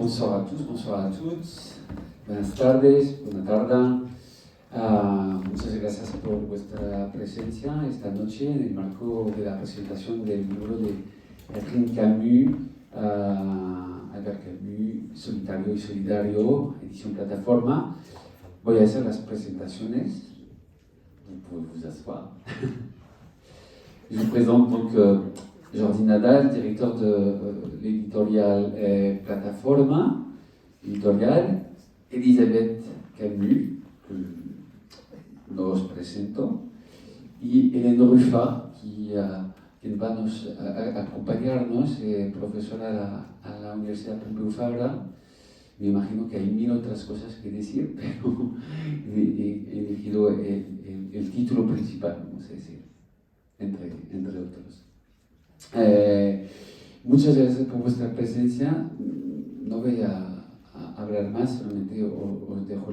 Bonsoir à tous, bonsoir a toutes. Buenas tardes, buena tarde. Muchas gracias por vuestra presencia esta noche en el marco de la presentación del libro de Catherine Camus, Albert Camus, Solitario y Solidario, edición Plataforma. Voy a hacer las presentaciones. Vous pouvez vous asseoir. Je vous présente donc Jordi Nadal, directeur de l'éditorial Plataforma, editorial, Elisabeth Camus, que nos presento, y Hélène Ruffat, quien va a acompañarnos, profesora a la Universidad Pompeu Fabra. Me imagino que hay mil otras cosas que decir, pero he elegido el título principal, vamos a decir, entre otros. Muchas gracias por vuestra presencia. No voy a hablar más, solamente os dejo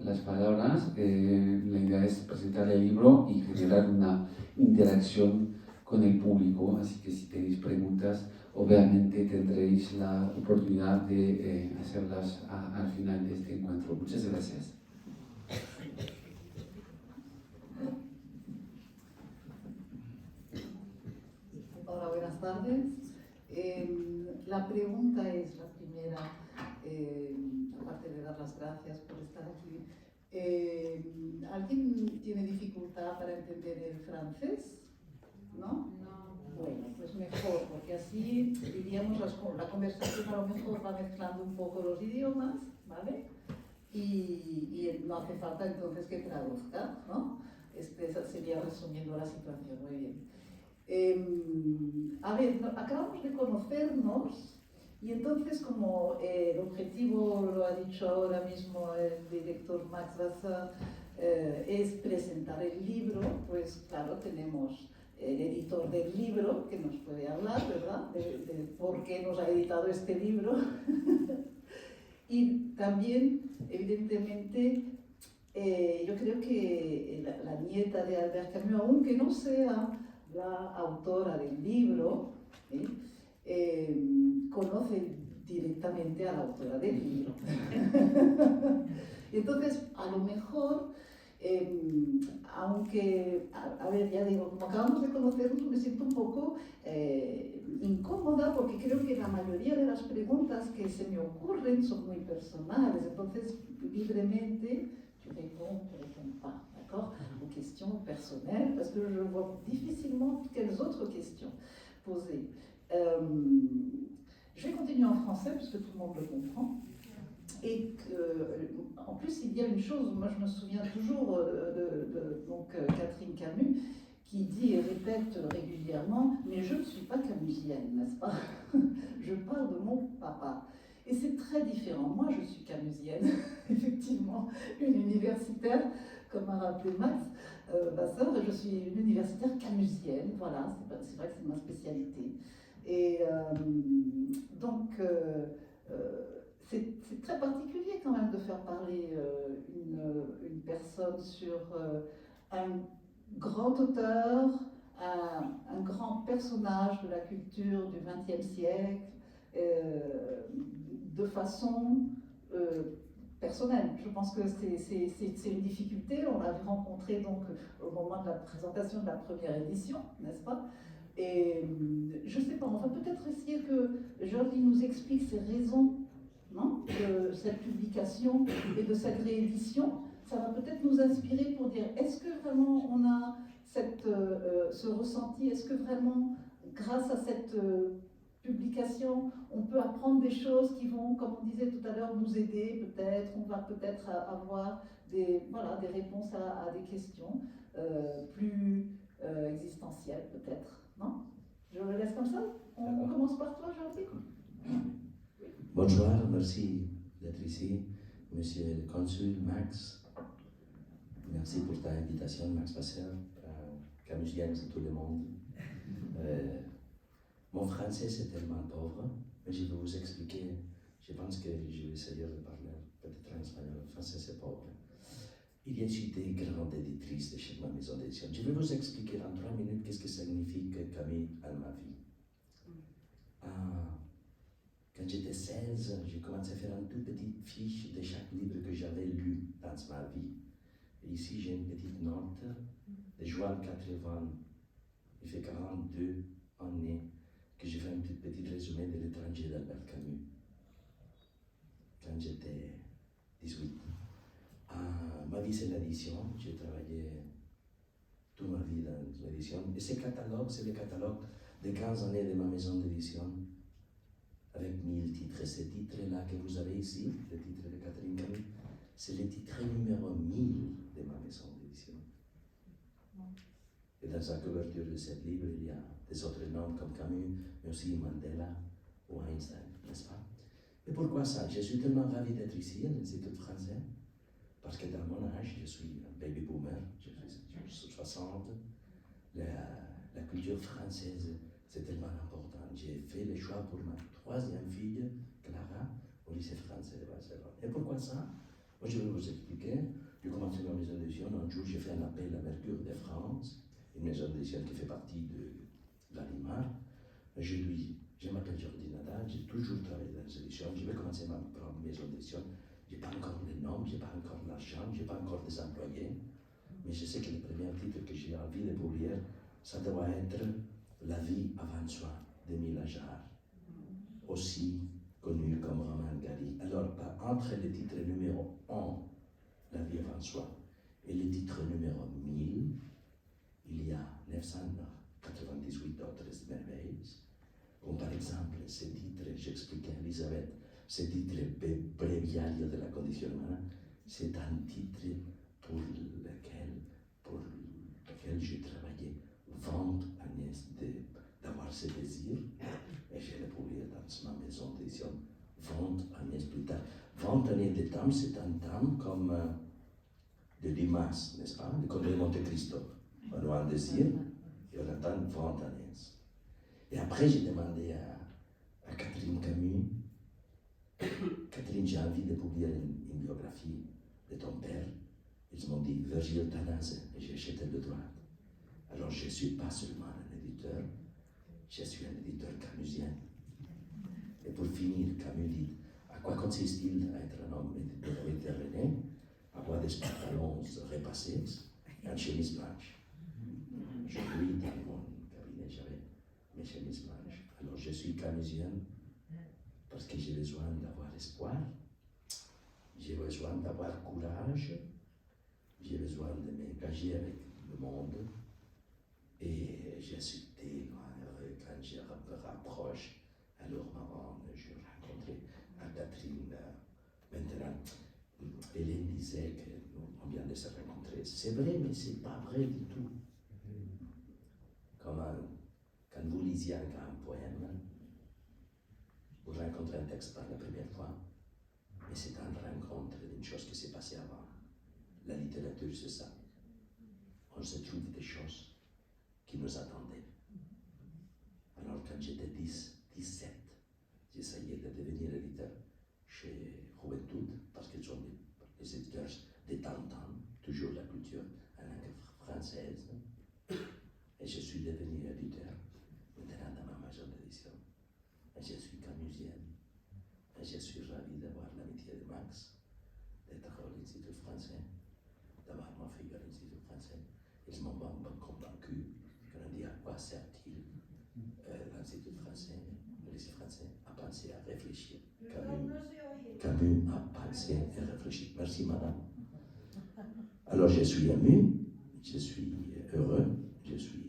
las palabras. La idea es presentar el libro y generar una interacción con el público, así que si tenéis preguntas, obviamente tendréis la oportunidad de hacerlas al final de este encuentro. Muchas gracias. Hola, buenas tardes. La pregunta es la primera, aparte de dar las gracias por estar aquí. ¿Alguien tiene dificultad para entender el francés? ¿No? Bueno, pues mejor, porque así diríamos la conversación a lo mejor va mezclando un poco los idiomas, ¿vale? Y no hace falta entonces que traduzca, ¿no? Esa sería resumiendo la situación, muy bien. A ver, acabamos de conocernos y entonces como el objetivo, lo ha dicho ahora mismo el director Max Vasseur, es presentar el libro, pues claro, tenemos el editor del libro que nos puede hablar, ¿verdad? De por qué nos ha editado este libro. Y también, evidentemente, yo creo que la nieta de Albert Camus, aunque no sea la autora del libro, conoce directamente a la autora del libro. Entonces, a lo mejor, aunque, a ver, ya digo, como acabamos de conocernos, me siento un poco incómoda porque creo que la mayoría de las preguntas que se me ocurren son muy personales. Entonces, libremente, je réponds pas, d'accord, aux questions personnelles, parce que je vois difficilement quelles autres questions poser. Je vais continuer en français, parce que tout le monde le comprend. Et en plus, il y a une chose, moi je me souviens toujours donc, Catherine Camus, qui dit et répète régulièrement « Mais je ne suis pas camusienne, n'est-ce pas ?» Je parle de mon papa. Et c'est très différent. Moi, je suis camusienne, effectivement, une universitaire, comme a rappelé Max Vasseur, je suis une universitaire camusienne, voilà, c'est vrai que c'est ma spécialité. Et donc, c'est très particulier quand même de faire parler une personne sur un grand auteur, un grand personnage de la culture du XXe siècle, de façon personnelle. Je pense que c'est une difficulté. On l'avait rencontré donc au moment de la présentation de la première édition, n'est-ce pas? Et je ne sais pas, on va peut-être essayer que Jordi nous explique ses raisons, non, de cette publication et de cette réédition. Ça va peut-être nous inspirer pour dire, est-ce que vraiment on a ce ressenti, est-ce que vraiment, grâce à cette publication, on peut apprendre des choses qui vont, comme on disait tout à l'heure, nous aider peut-être, on va peut-être avoir des réponses à des questions plus existentielles peut-être, non? Je le laisse comme ça. On commence par toi, Jordi. Bonjour, merci d'être ici, monsieur le consul Max. Merci pour ta invitation, Max Vasseur. Camusienne, c'est tout le monde. Mon français, c'est tellement pauvre, mais je vais vous expliquer. Je pense que je vais essayer de parler peut-être en espagnol. Le français, c'est pauvre. Il y a une grande éditrice de chez ma maison d'édition. Je vais vous expliquer en 3 minutes qu'est-ce que signifie Camus à ma vie. Quand Quand j'étais 16, j'ai commencé à faire une toute petite fiche de chaque livre que j'avais lu dans ma vie. Et ici, j'ai une petite note de juin 80. Il fait 42 années que j'ai fait un petit résumé de L'étranger d'Albert Camus. Quand j'étais 18. Ma vie, c'est l'édition. J'ai travaillé toute ma vie dans l'édition. Et ces catalogues, c'est le catalogue de 15 années de ma maison d'édition, avec 1000 titres. Et ces titres-là que vous avez ici, le titre de Catherine Camus, c'est le titre numéro 1000 de ma maison d'édition. Et dans la couverture de ce livre, il y a des autres noms comme Camus, mais aussi Mandela ou Einstein, n'est-ce pas? Et pourquoi ça? Je suis tellement ravi d'être ici à l'Institut français, parce que dans mon âge, je suis un baby boomer, je suis 60. La culture française, c'est tellement important. J'ai fait le choix pour ma troisième fille, Clara, au lycée français de Barcelone. Et pourquoi ça? Moi, je vais vous expliquer. J'ai commencé ma maison d'édition. Un jour, j'ai fait un appel à Mercure de France, une maison d'édition qui fait partie de l'Anima. Je m'appelle Jordi Nadal, j'ai toujours travaillé dans les éditions. Je vais commencer ma propre maison d'édition. Je n'ai pas encore le nom, je n'ai pas encore l'argent, je n'ai pas encore des employés. Mais je sais que le premier titre que j'ai envie de publier, ça doit être La vie avant soi d'Émile Ajar, aussi connu comme Roman Gary. Alors, entre le titre numéro 1, La vie avant soi, et le titre numéro 1000, il y a 998 autres merveilles. Comme par exemple, ce titre, j'expliquais à Elisabeth, ce titre Breviario de la condition humaine, c'est un titre pour lequel j'ai travaillé 20 années d'avoir ce désir, et je l'ai publié dans ma maison d'édition 20 années plus tard. 20 années de temps, c'est un temps comme de Dimas, n'est-ce pas? Le Conte de Monte Cristo. On a un désir, et on attend 20 années. Et après, j'ai demandé à Catherine Camus, Catherine, j'ai envie de publier une biographie de ton père. Ils m'ont dit Virgile Tanase, et j'ai acheté le droit. Alors, je ne suis pas seulement un éditeur, je suis un éditeur camusien. Et pour finir, Camus dit à quoi consiste-t-il à être un homme méditerranéen? Avoir des pantalons repassés et une chemise blanche. Je lis dans mon cabinet, j'avais mes chemises blanches. Alors, je suis camusien parce que j'ai besoin d'avoir espoir, j'ai besoin d'avoir courage, j'ai besoin de m'engager avec le monde. Et je suis tellement heureux quand je me rapproche. Alors, maman, je rencontrais à Catherine. Maintenant, Hélène disait qu'on vient de se rencontrer. C'est vrai, mais c'est pas vrai du tout. Comme quand vous lisiez un poème, vous rencontrez un texte pour la première fois, mais c'est une rencontre d'une chose qui s'est passée avant. La littérature, c'est ça. On se trouve des choses qui nous attendaient. Alors, quand j'étais 17, j'essayais de devenir éditeur chez Juventud, parce qu'ils sont les éditeurs de temps, toujours la culture en langue française. Et je suis devenu éditeur, maintenant dans ma maison d'édition. Et je suis camusienne. Et je suis ravi d'avoir l'amitié de Max, d'être à l'Institut français, d'avoir ma fille à l'Institut français. Ils m'ont convaincu qu'on dit à quoi sert-il l'Institut français, le lycée français, à penser, à réfléchir. Camus a pensé et réfléchi. Merci, madame. Alors, je suis ému, je suis heureux, je suis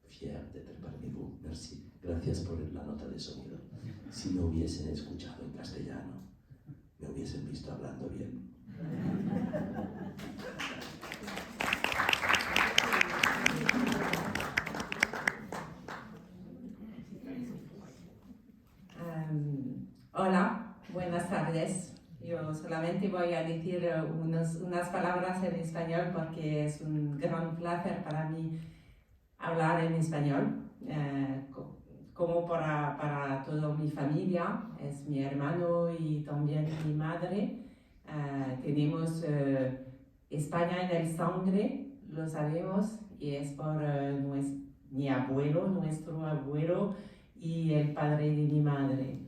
fier d'être parmi vous. Merci. Gracias por la nota de sonido. Si me hubiesen escuchado en castellano, me hubiesen visto hablando bien. Hola, buenas tardes. Yo solamente voy a decir unas palabras en español porque es un gran placer para mí hablar en español, como para toda mi familia, es mi hermano y también mi madre. Tenemos España en el sangre, lo sabemos, y es por mi abuelo, nuestro abuelo y el padre de mi madre.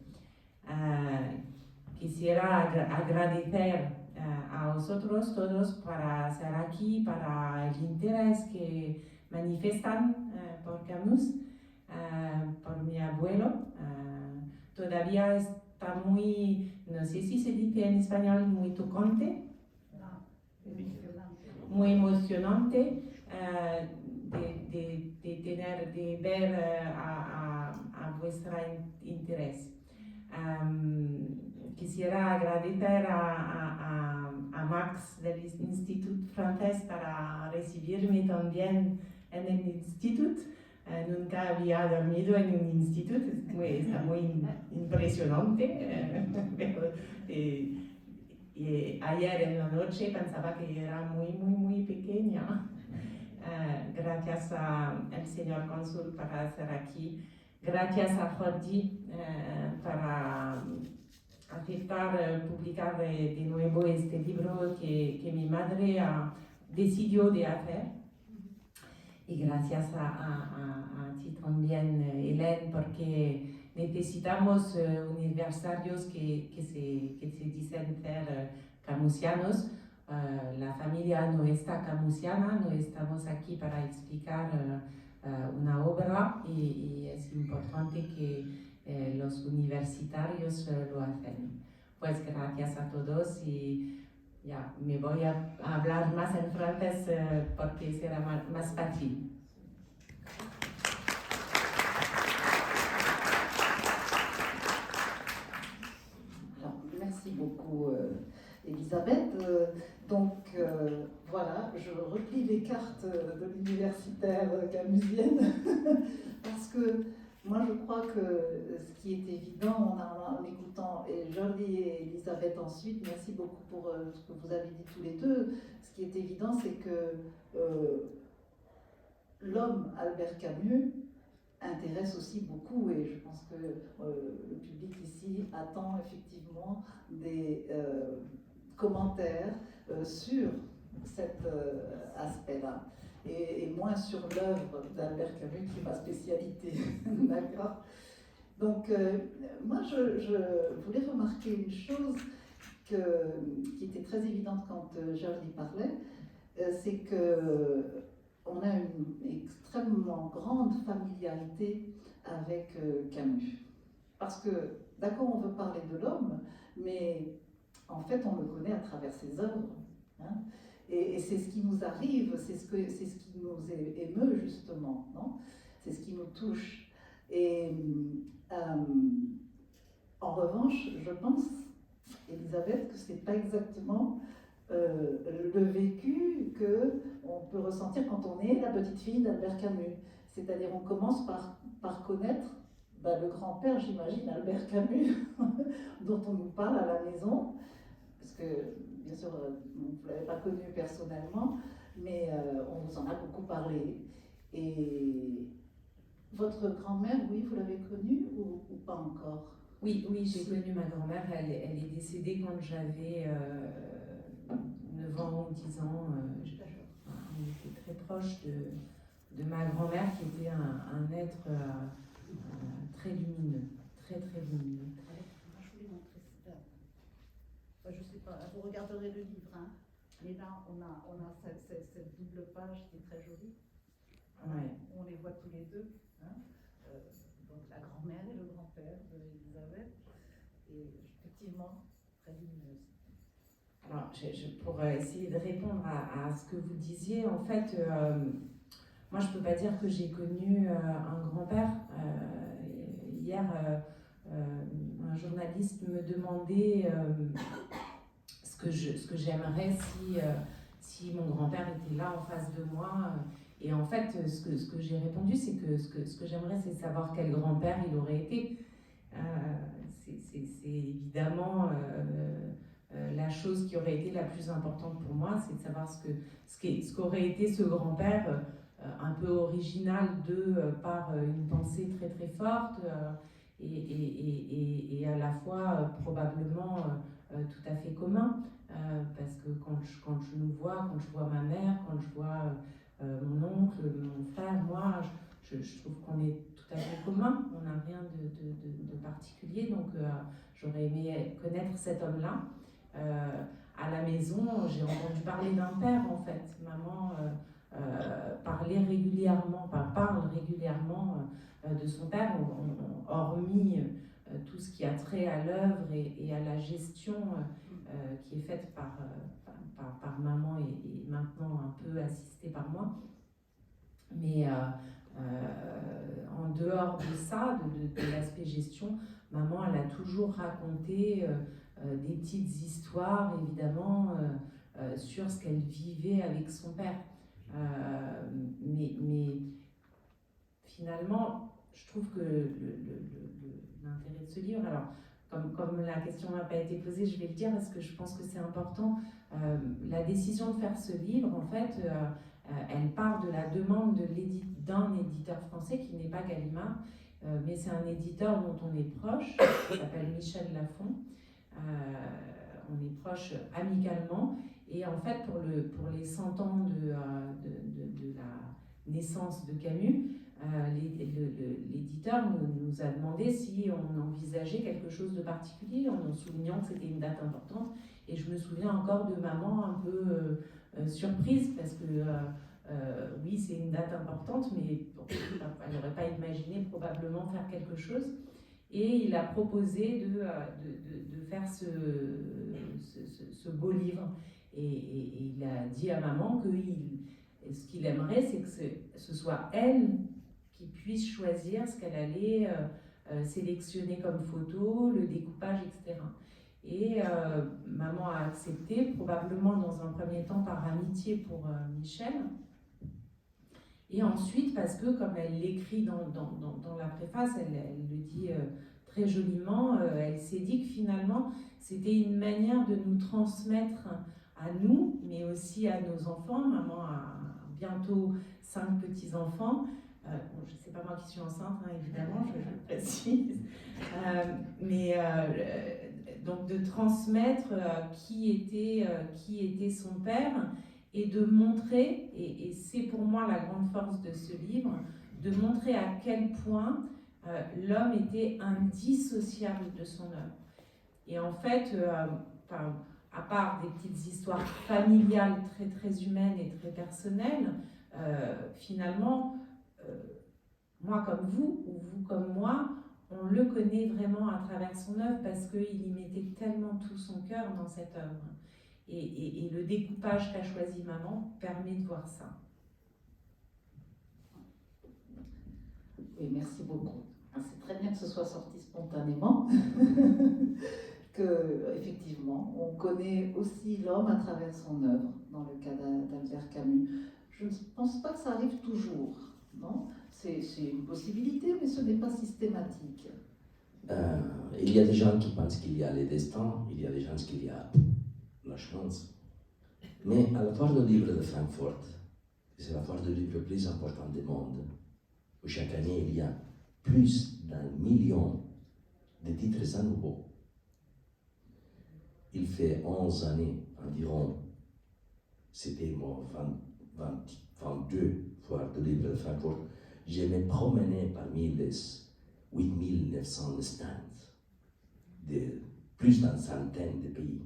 Quisiera agradecer a vosotros todos para estar aquí, para el interés que manifiestan por Camus, por mi abuelo. Todavía está muy, no sé si se dice en español, muy tocante, muy emocionante de ver a vuestro interés. Quisiera agradecer a Max del Instituto Francés para recibirme también en el instituto. Nunca había dormido en un instituto, está muy impresionante. Pero, y ayer en la noche pensaba que era muy pequeña. Gracias al señor cónsul para estar aquí. Gracias a Jordi para aceptar publicar de nuevo este libro que mi madre decidió de hacer. Y gracias a ti también, Hélène, porque necesitamos universitarios que se dicen ser camusianos. La familia no está camusiana, no estamos aquí para explicar una obra y es importante que los universitarios lo hacen. Pues gracias a todos y ya me voy a hablar más en francés porque será más fácil. Alors, merci beaucoup Elisabeth. Voilà, je replie les cartes de l'universitaire camusienne parce que moi je crois que ce qui est évident en écoutant Jordi et Elisabeth ensuite, merci beaucoup pour ce que vous avez dit tous les deux, ce qui est évident c'est que l'homme Albert Camus intéresse aussi beaucoup et je pense que le public ici attend effectivement des commentaires sur cet aspect-là et moins sur l'œuvre d'Albert Camus qui est ma spécialité. D'accord. Donc moi je voulais remarquer une chose qui était très évidente quand Jordi parlait, c'est que on a une extrêmement grande familiarité avec Camus. Parce que, d'accord, on veut parler de l'homme, mais en fait, on le connaît à travers ses œuvres. Hein, et c'est ce qui nous arrive, c'est ce qui nous émeut, justement, non? C'est ce qui nous touche. Et en revanche, je pense, Elisabeth, que ce n'est pas exactement le vécu qu'on peut ressentir quand on est la petite fille d'Albert Camus. C'est-à-dire on commence par connaître le grand-père, j'imagine, Albert Camus, dont on nous parle à la maison, parce que bien sûr vous ne l'avez pas connu personnellement, mais on vous en a beaucoup parlé. Et votre grand-mère, oui, vous l'avez connue ou pas encore? Oui, j'ai connu ma grand-mère, elle est décédée quand j'avais 9 ans ou 10 ans. On était très proche de ma grand-mère qui était un être très lumineux, très lumineux. Moi, je voulais montrer ça. Enfin, je sais pas, vous regarderez le livre, hein. Mais là, on a cette double page qui est très jolie. Ouais. On les voit tous les deux. Hein. Donc la grand-mère et le grand-père d'Elisabeth. Et effectivement, très lumineuse. Alors, pour essayer de répondre à ce que vous disiez, en fait, moi je ne peux pas dire que j'ai connu un grand-père. Hier, un journaliste me demandait ce que j'aimerais si mon grand-père était là en face de moi. Et en fait, ce que j'ai répondu, c'est que ce que j'aimerais, c'est savoir quel grand-père il aurait été. C'est évidemment la chose qui aurait été la plus importante pour moi, c'est de savoir ce qu'aurait été ce grand-père, un peu original par une pensée très forte et à la fois probablement tout à fait commun, parce que quand je nous vois, quand je vois ma mère, quand je vois mon oncle, mon frère, moi, je trouve qu'on est tout à fait commun, on n'a rien de particulier, donc j'aurais aimé connaître cet homme-là. À la maison, j'ai entendu parler d'un père en fait. Maman parlait régulièrement, parle régulièrement de son père, hormis tout ce qui a trait à l'œuvre et à la gestion qui est faite par maman et maintenant un peu assistée par moi. Mais en dehors de ça, de l'aspect gestion, maman, elle a toujours raconté des petites histoires, évidemment, sur ce qu'elle vivait avec son père. Mais finalement, je trouve que l'intérêt de ce livre, alors, comme la question n'a pas été posée, je vais le dire parce que je pense que c'est important. La décision de faire ce livre, en fait, elle part de la demande d'un éditeur français qui n'est pas Gallimard, mais c'est un éditeur dont on est proche, qui s'appelle Michel Lafon. On est proche amicalement, et en fait pour les 100 ans de la naissance de Camus, l'éditeur nous a demandé si on envisageait quelque chose de particulier, en soulignant que c'était une date importante. Et je me souviens encore de maman un peu surprise, parce que oui, c'est une date importante, mais elle n'aurait pas imaginé probablement faire quelque chose. Et il a proposé de faire ce beau livre. Et il a dit à maman que ce qu'il aimerait, c'est que ce soit elle qui puisse choisir ce qu'elle allait sélectionner comme photo, le découpage, etc. Et maman a accepté, probablement dans un premier temps par amitié pour Michel. Et ensuite, parce que, comme elle l'écrit dans la préface, elle le dit très joliment, elle s'est dit que finalement, c'était une manière de nous transmettre à nous, mais aussi à nos enfants. Maman a bientôt 5 petits-enfants. Bon, je ne sais pas moi qui suis enceinte, hein, évidemment, je le précise. Donc de transmettre qui était son père, et de montrer, et c'est pour moi la grande force de ce livre, de montrer à quel point l'homme était indissociable de son œuvre. Et en fait, à part des petites histoires familiales très très humaines et très personnelles, finalement, moi comme vous, ou vous comme moi, on le connaît vraiment à travers son œuvre, parce qu'il y mettait tellement tout son cœur dans cette œuvre. Et le découpage qu'a choisi maman permet de voir ça. Oui, merci beaucoup. C'est très bien que ce soit sorti spontanément, que effectivement, on connaît aussi l'homme à travers son œuvre, dans le cas d'Albert Camus. Je ne pense pas que ça arrive toujours, non ? C'est une possibilité, mais ce n'est pas systématique. Il y a des gens qui pensent qu'il y a le destin, il y a des gens qui y a la chance. Mais à la foire du livre de Francfort, c'est la foire du livre plus importante du monde, où chaque année il y a plus d'1 million de titres à nouveau. Il fait 11 années environ, c'était mon 22 foire du livre de Francfort, je me promenais parmi les 8900 stands de plus d'une centaine de pays.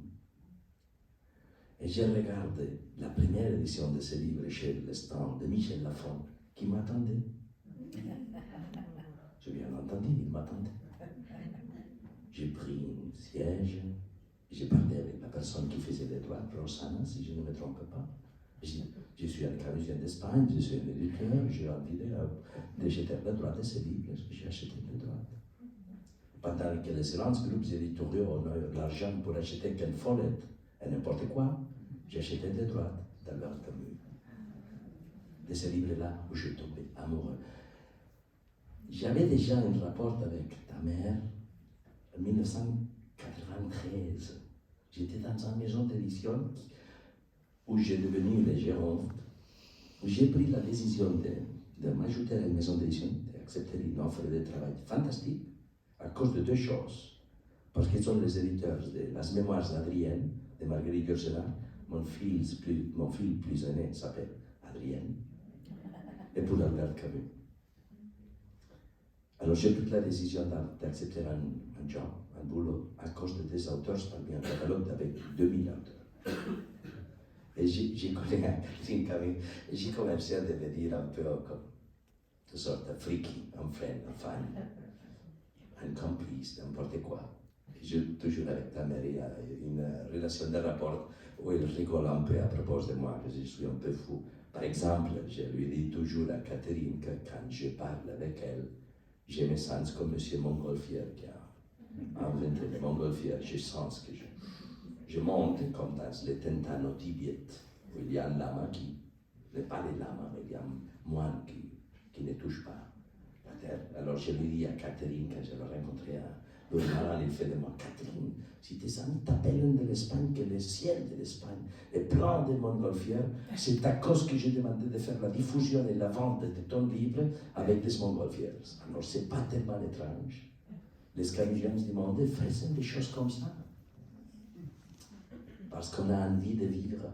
Et je regarde la première édition de ce livre chez le stand de Michel Lafon, qui m'attendait. J'ai bien entendu, il m'attendait. J'ai pris un siège, j'ai parlé avec la personne qui faisait les droits, Rosanna, si je ne me trompe pas. Je suis un Canadien d'Espagne, je suis un éditeur, j'ai envie d'acheter les droits de ce livre, j'ai acheté les droits. Pendant que les grands groupes éditoriaux ont l'argent pour acheter quelle follette et n'importe quoi, j'ai acheté des droits d'Albert Camus. De ce livre-là où je tombais amoureux. J'avais déjà un rapport avec ta mère en 1993. J'étais dans une maison d'édition où j'ai devenu le gérant, où j'ai pris la décision de m'ajouter à la maison d'édition, d'accepter une offre de travail fantastique, à cause de 2 choses. Parce qu'ils sont les éditeurs de Las Mémoires d'Adrienne, de Marguerite Yourcenar. Mon fils plus aîné s'appelle Adrienne, et pour Albert Camus. Alors j'ai pris la décision d'accepter un job, un boulot, à cause de des auteurs. Je parle bien un catalogue avec 2000 auteurs. Et j'ai connu Catherine Camille, et j'ai commencé à devenir un peu comme de sorte de freaky, un friend, un fan, un complice, n'importe quoi. Et j'ai toujours avec ta mère une relation de rapport où elle rigole un peu à propos de moi, que je suis un peu fou. Par exemple, je lui dis toujours à Catherine que quand je parle avec elle, j'ai mes sens comme M. Montgolfier qui a inventé les montgolfières. Je sens que je monte comme dans les tentano tibiettes, où il y a un lama qui, pas les lamas, mais il y a un moine qui ne touche pas la terre. Alors je lui dis à Catherine, quand je l'ai rencontrée à Lourmaran, il fait de moi, Catherine, si tes amis t'appellent de l'Espagne, que le ciel de l'Espagne est plein de montgolfières, c'est à cause que j'ai demandé de faire la diffusion et la vente de ton livre avec des montgolfières. Alors c'est pas tellement étrange. Les Scandinaves du monde faisaient des choses comme ça. Parce qu'on a envie de vivre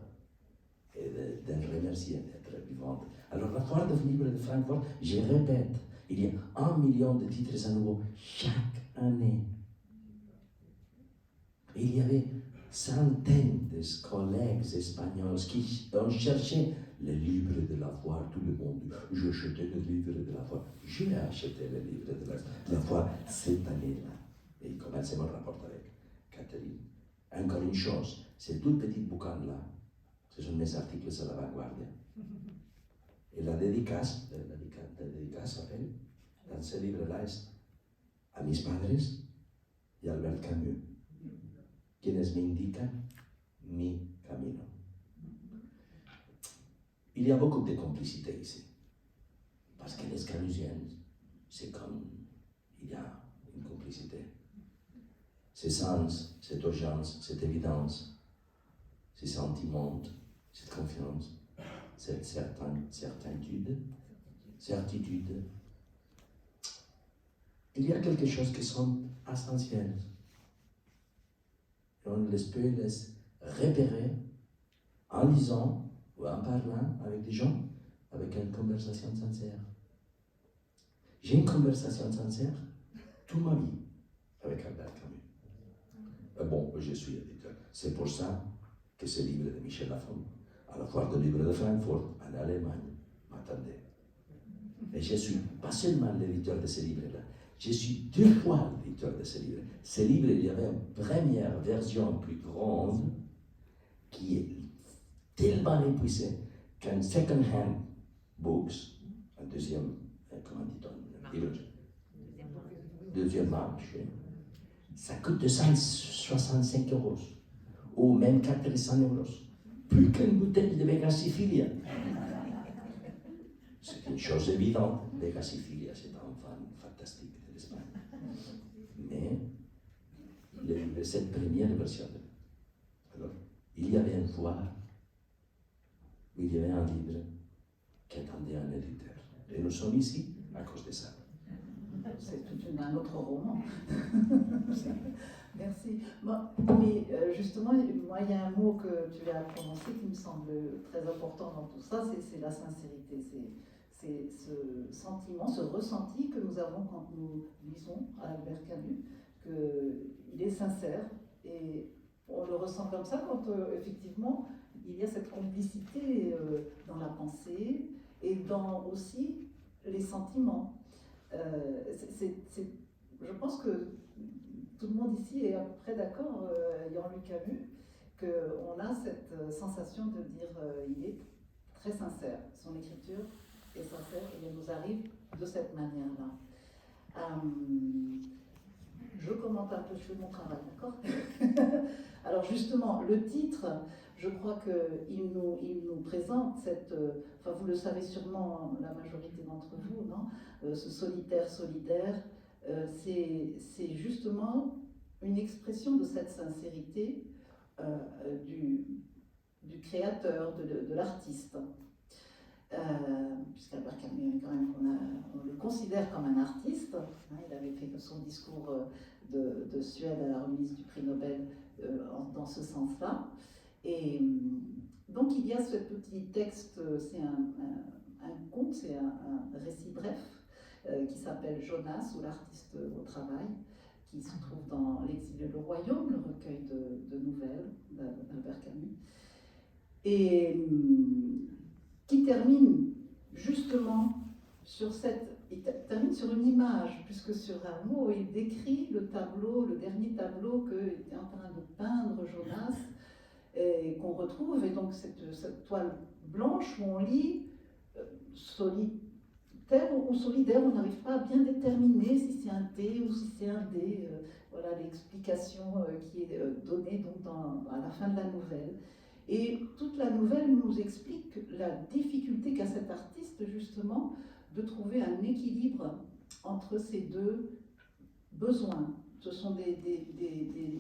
et de remercier d'être vivante. Alors la foire de livre de Francfort, je répète, il y a 1 million de titres à nouveau chaque année. Et il y avait centaines de collègues espagnols qui ont cherché les livres de la foire, tout le monde. J'ai acheté le livre de la foire. J'ai acheté le livre de la foire cette année-là. Et il commençait mon rapport avec Catherine. Encore une chose, ces tout petits bouquins-là, ce sont mes articles à la Vanguardia. Et la dédicace s'appelle, dans ce livre-là, a mis padres y Albert Camus, quienes me indican mi camino. Il y a beaucoup de complicité ici, parce que les Camusiens, c'est comme, il y a une complicité. Ce sens, cette urgence, cette évidence, ces sentiments, cette confiance, cette certitude. Il y a quelque chose qui sont essentiels. Et on peut les repérer en lisant ou en parlant avec des gens, avec une conversation sincère. J'ai une conversation sincère toute ma vie avec Albert Camus. Bon, je suis éditeur. C'est pour ça que ce livre de Michel Lafon, à la foire de livre de Francfort, en Allemagne, m'attendait. Et je suis pas seulement l'éditeur de ce livre-là, je suis 2 fois l'éditeur de ce livre. Ce livre, il y avait une première version plus grande qui est tellement épuisée qu'un second-hand books, un deuxième, comment dit-on, deuxième marche, ça coûte 265 €, ou même 400 €, plus qu'une bouteille de Vegasiphilia. C'est une chose évidente, Vegasiphilia, c'est un fan fantastique de l'Espagne. Mais cette première version, alors, il y avait une foire où il y avait un livre qui attendait un éditeur. Et nous sommes ici à cause de ça. C'est un autre roman. Merci. Mais justement, moi, il y a un mot que tu as prononcé qui me semble très important dans tout ça, c'est la sincérité. C'est ce sentiment, ce ressenti que nous avons quand nous lisons à Albert Camus, qu'il est sincère. Et on le ressent comme ça quand, effectivement, il y a cette complicité dans la pensée et dans aussi les sentiments. Je pense que tout le monde ici est à peu près d'accord, ayant lu Camus, qu'on a cette sensation de dire il est très sincère. Son écriture est sincère et elle nous arrive de cette manière-là. Je commente un peu, je fais mon travail, d'accord? Alors justement, le titre, je crois qu'il nous présente cette... Enfin, vous le savez sûrement, la majorité d'entre vous, non? Ce solitaire solidaire, c'est justement une expression de cette sincérité du créateur, de l'artiste. Puisqu'Albert Camus, quand même, on le considère comme un artiste. Hein, il avait fait son discours de Suède à la remise du prix Nobel dans ce sens-là. Et donc il y a ce petit texte, c'est un conte, c'est un récit bref. qui s'appelle Jonas ou l'artiste au travail, qui se trouve dans L'exil et le royaume, le recueil de nouvelles d'Albert Camus, et qui termine justement il termine sur une image, puisque sur un mot, il décrit le dernier tableau qu'il était en train de peindre Jonas, et qu'on retrouve, et donc cette toile blanche où on lit solitaire ou solidaire, on n'arrive pas à bien déterminer si c'est un T ou si c'est un D. Voilà l'explication qui est donnée donc à la fin de la nouvelle. Et toute la nouvelle nous explique la difficulté qu'a cet artiste justement de trouver un équilibre entre ces deux besoins. Ce sont des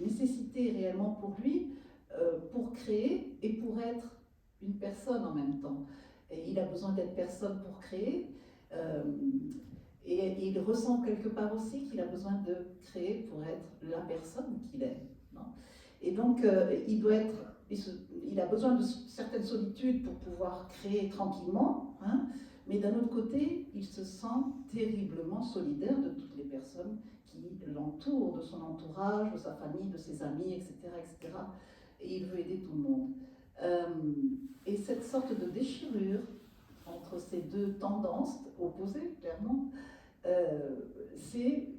nécessités réellement pour lui, pour créer et pour être une personne en même temps. Et il a besoin d'être personne pour créer, et il ressent quelque part aussi qu'il a besoin de créer pour être la personne qu'il est. Non ? Et donc, il a besoin de certaines solitudes pour pouvoir créer tranquillement, hein, mais d'un autre côté, il se sent terriblement solidaire de toutes les personnes qui l'entourent, de son entourage, de sa famille, de ses amis, etc., etc. Et il veut aider tout le monde. Et cette sorte de déchirure entre ces deux tendances opposées, clairement, c'est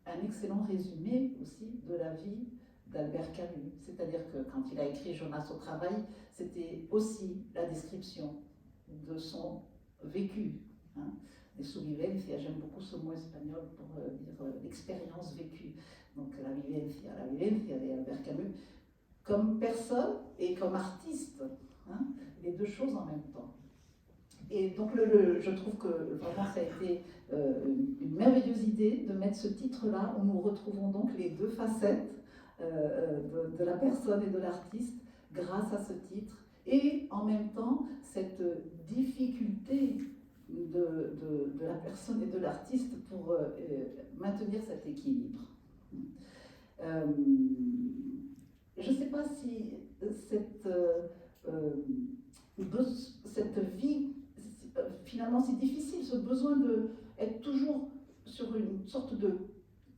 un excellent résumé aussi de la vie d'Albert Camus. C'est-à-dire que quand il a écrit Jonas au travail, c'était aussi la description de son vécu. Hein, de su vivencia, j'aime beaucoup ce mot espagnol pour dire l'expérience vécue. Donc la vivencia d'Albert Camus, comme personne et comme artiste, hein, les deux choses en même temps. Et donc je trouve que vraiment ça a été une merveilleuse idée de mettre ce titre-là, où nous retrouvons donc les deux facettes de la personne et de l'artiste grâce à ce titre, et en même temps cette difficulté de la personne et de l'artiste pour maintenir cet équilibre. Je ne sais pas si cette vie, finalement c'est difficile, ce besoin d'être toujours sur une sorte de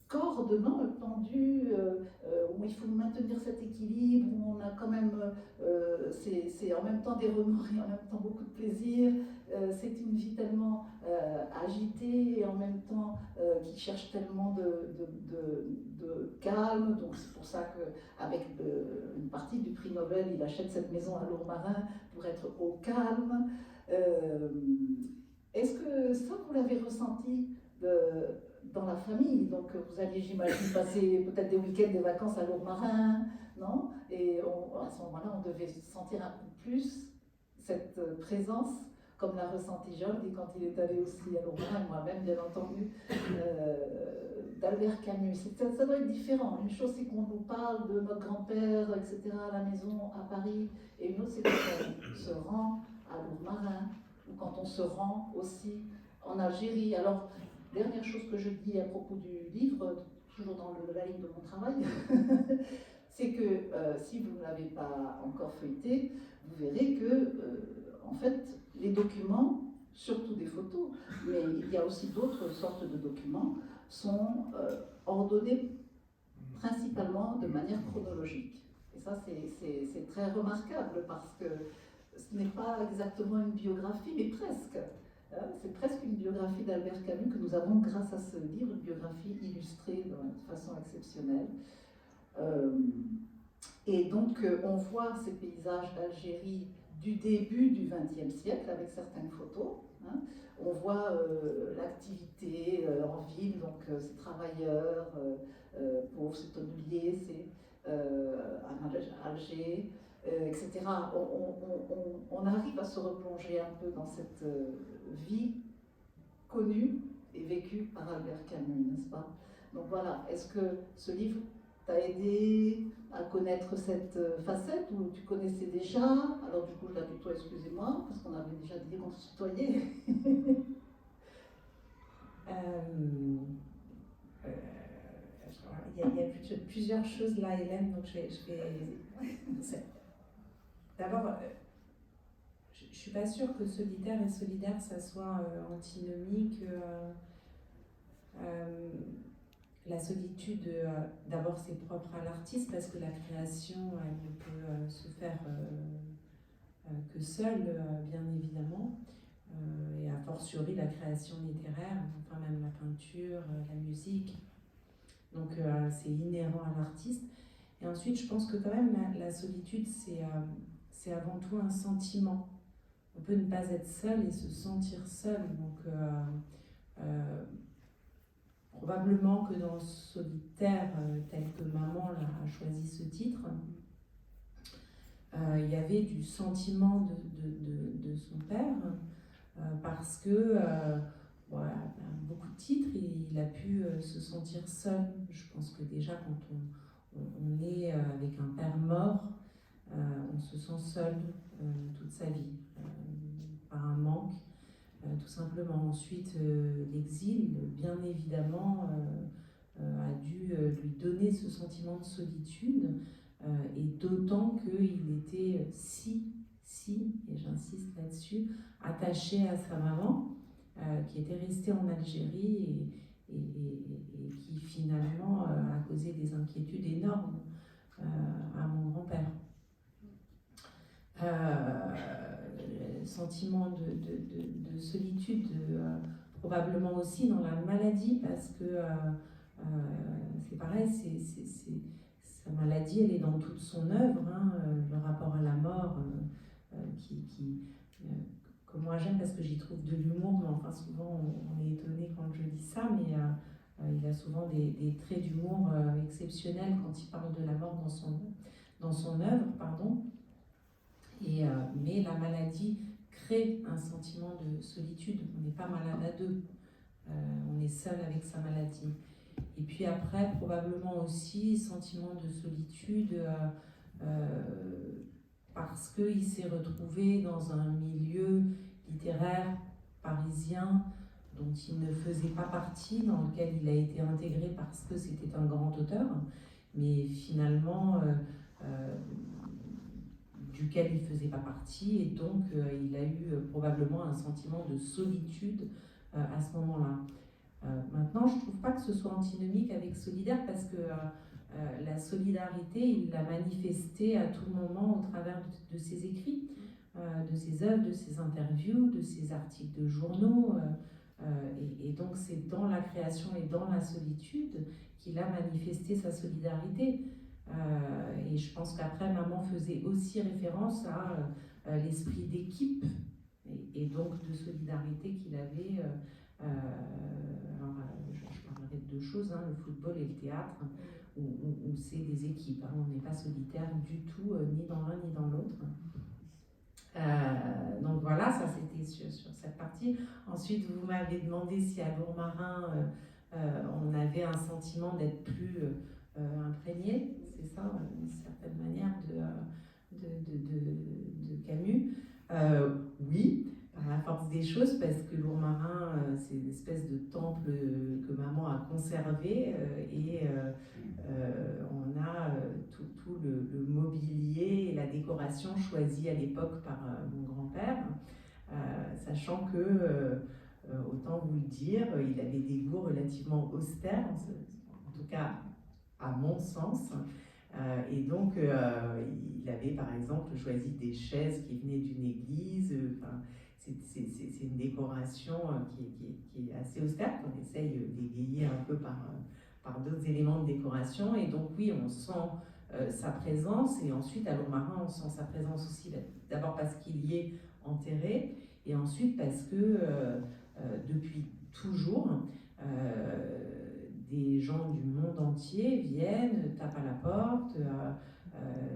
corde, non, tendue, où il faut maintenir cet équilibre, où on a quand même, c'est en même temps des remords et en même temps beaucoup de plaisir. C'est une vie tellement agitée et en même temps qui cherche tellement de calme. Donc c'est pour ça qu'avec une partie du prix Nobel, il achète cette maison à Lourmarin pour être au calme. Est-ce que ça, vous l'avez ressenti dans la famille? Donc vous alliez, j'imagine, passer peut-être des week-ends, des vacances à Lourmarin, non? Et à ce moment-là, on devait sentir un peu plus cette présence, comme l'a ressenti Jordi quand il est allé aussi à Lourmarin, moi-même bien entendu, d'Albert Camus. Ça doit être différent. Une chose, c'est qu'on nous parle de notre grand-père, etc., à la maison à Paris, et une autre, c'est quand on se rend à Lourmarin, ou quand on se rend aussi en Algérie. Alors, dernière chose que je dis à propos du livre, toujours dans la ligne de mon travail, c'est que si vous ne l'avez pas encore feuilleté, vous verrez que, en fait, les documents, surtout des photos, mais il y a aussi d'autres sortes de documents, sont ordonnés principalement de manière chronologique. Et ça, c'est très remarquable parce que ce n'est pas exactement une biographie, mais presque. C'est presque une biographie d'Albert Camus que nous avons grâce à ce livre, une biographie illustrée de façon exceptionnelle. Et donc on voit ces paysages d'Algérie du début du XXe siècle avec certaines photos. Hein. On voit l'activité en ville, donc ces travailleurs pauvres, ces tonneliers, c'est à Alger. Etc. On arrive à se replonger un peu dans cette vie connue et vécue par Albert Camus, n'est-ce pas? Donc voilà, est-ce que ce livre t'a aidé à connaître cette facette, ou tu connaissais déjà? Alors du coup, je la tutoie, excusez-moi, parce qu'on avait déjà dit qu'on se tutoyait. Il y a plusieurs choses là, Hélène, donc je vais... D'abord, je ne suis pas sûre que solitaire et solidaire, ça soit antinomique. La solitude, d'abord, c'est propre à l'artiste parce que la création, elle ne peut se faire que seule, bien évidemment. Et a fortiori la création littéraire, enfin même la peinture, la musique. Donc c'est inhérent à l'artiste. Et ensuite, je pense que quand même la solitude, c'est avant tout un sentiment. On peut ne pas être seul et se sentir seul. Donc probablement que dans Solitaire, tel que maman a choisi ce titre, il y avait du sentiment de son père, parce que voilà, beaucoup de titres, il a pu se sentir seul. Je pense que déjà quand on est avec un père mort, on se sent seul toute sa vie, par un manque, tout simplement. Ensuite, l'exil, bien évidemment, a dû lui donner ce sentiment de solitude, et d'autant qu'il était et j'insiste là-dessus, attaché à sa maman, qui était restée en Algérie et qui finalement a causé des inquiétudes énormes à mon grand-père. Sentiment de solitude, probablement aussi dans la maladie, parce que c'est pareil, sa maladie, elle est dans toute son œuvre, hein, le rapport à la mort, que moi j'aime parce que j'y trouve de l'humour, mais enfin souvent on est étonné quand je dis ça, mais il a souvent des traits d'humour exceptionnels quand il parle de la mort dans son œuvre, pardon. Mais la maladie crée un sentiment de solitude. On n'est pas malade à deux, on est seul avec sa maladie. Et puis après, probablement aussi, sentiment de solitude parce qu'il s'est retrouvé dans un milieu littéraire parisien dont il ne faisait pas partie, dans lequel il a été intégré parce que c'était un grand auteur, mais finalement duquel il ne faisait pas partie, et donc il a eu probablement un sentiment de solitude à ce moment-là. Maintenant, je ne trouve pas que ce soit antinomique avec solidaire, parce que la solidarité, il l'a manifestée à tout moment au travers de ses écrits, de ses œuvres, de ses interviews, de ses articles de journaux. Et donc c'est dans la création et dans la solitude qu'il a manifesté sa solidarité. Et je pense qu'après, maman faisait aussi référence à l'esprit d'équipe et donc de solidarité qu'il avait. Alors, je parlerai de deux choses, hein, le football et le théâtre, où c'est des équipes, hein, on n'est pas solitaire du tout, ni dans l'un ni dans l'autre. Donc voilà, ça c'était sur cette partie. Ensuite, vous m'avez demandé si à Lourmarin, on avait un sentiment d'être plus imprégné, c'est ça, d'une certaine manière, de Camus. Oui, par la force des choses, parce que Lourmarin, c'est une espèce de temple que maman a conservé, et on a tout le mobilier et la décoration choisie à l'époque par mon grand-père, sachant que, autant vous le dire, il avait des goûts relativement austères, en tout cas à mon sens. Et donc, il avait par exemple choisi des chaises qui venaient d'une église. C'est une décoration qui est assez austère, qu'on essaye d'égayer un peu par d'autres éléments de décoration. Et donc, oui, on sent sa présence. Et ensuite, à Lourmarin, on sent sa présence aussi, d'abord parce qu'il y est enterré, et ensuite parce que depuis toujours, des gens du monde entier viennent, tapent à la porte,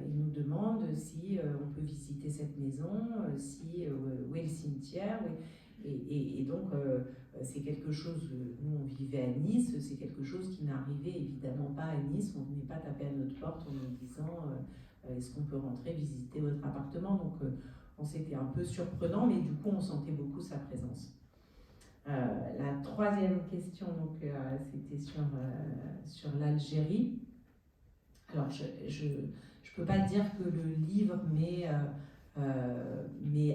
ils nous demandent si on peut visiter cette maison, où est le cimetière. Et donc, c'est quelque chose, nous on vivait à Nice, c'est quelque chose qui n'arrivait évidemment pas à Nice. On ne venait pas taper à notre porte en nous disant est-ce qu'on peut rentrer visiter votre appartement. Donc, c'était un peu surprenant, mais du coup, on sentait beaucoup sa présence. La troisième question, donc, c'était sur l'Algérie. Alors, je ne peux pas dire que le livre m'ait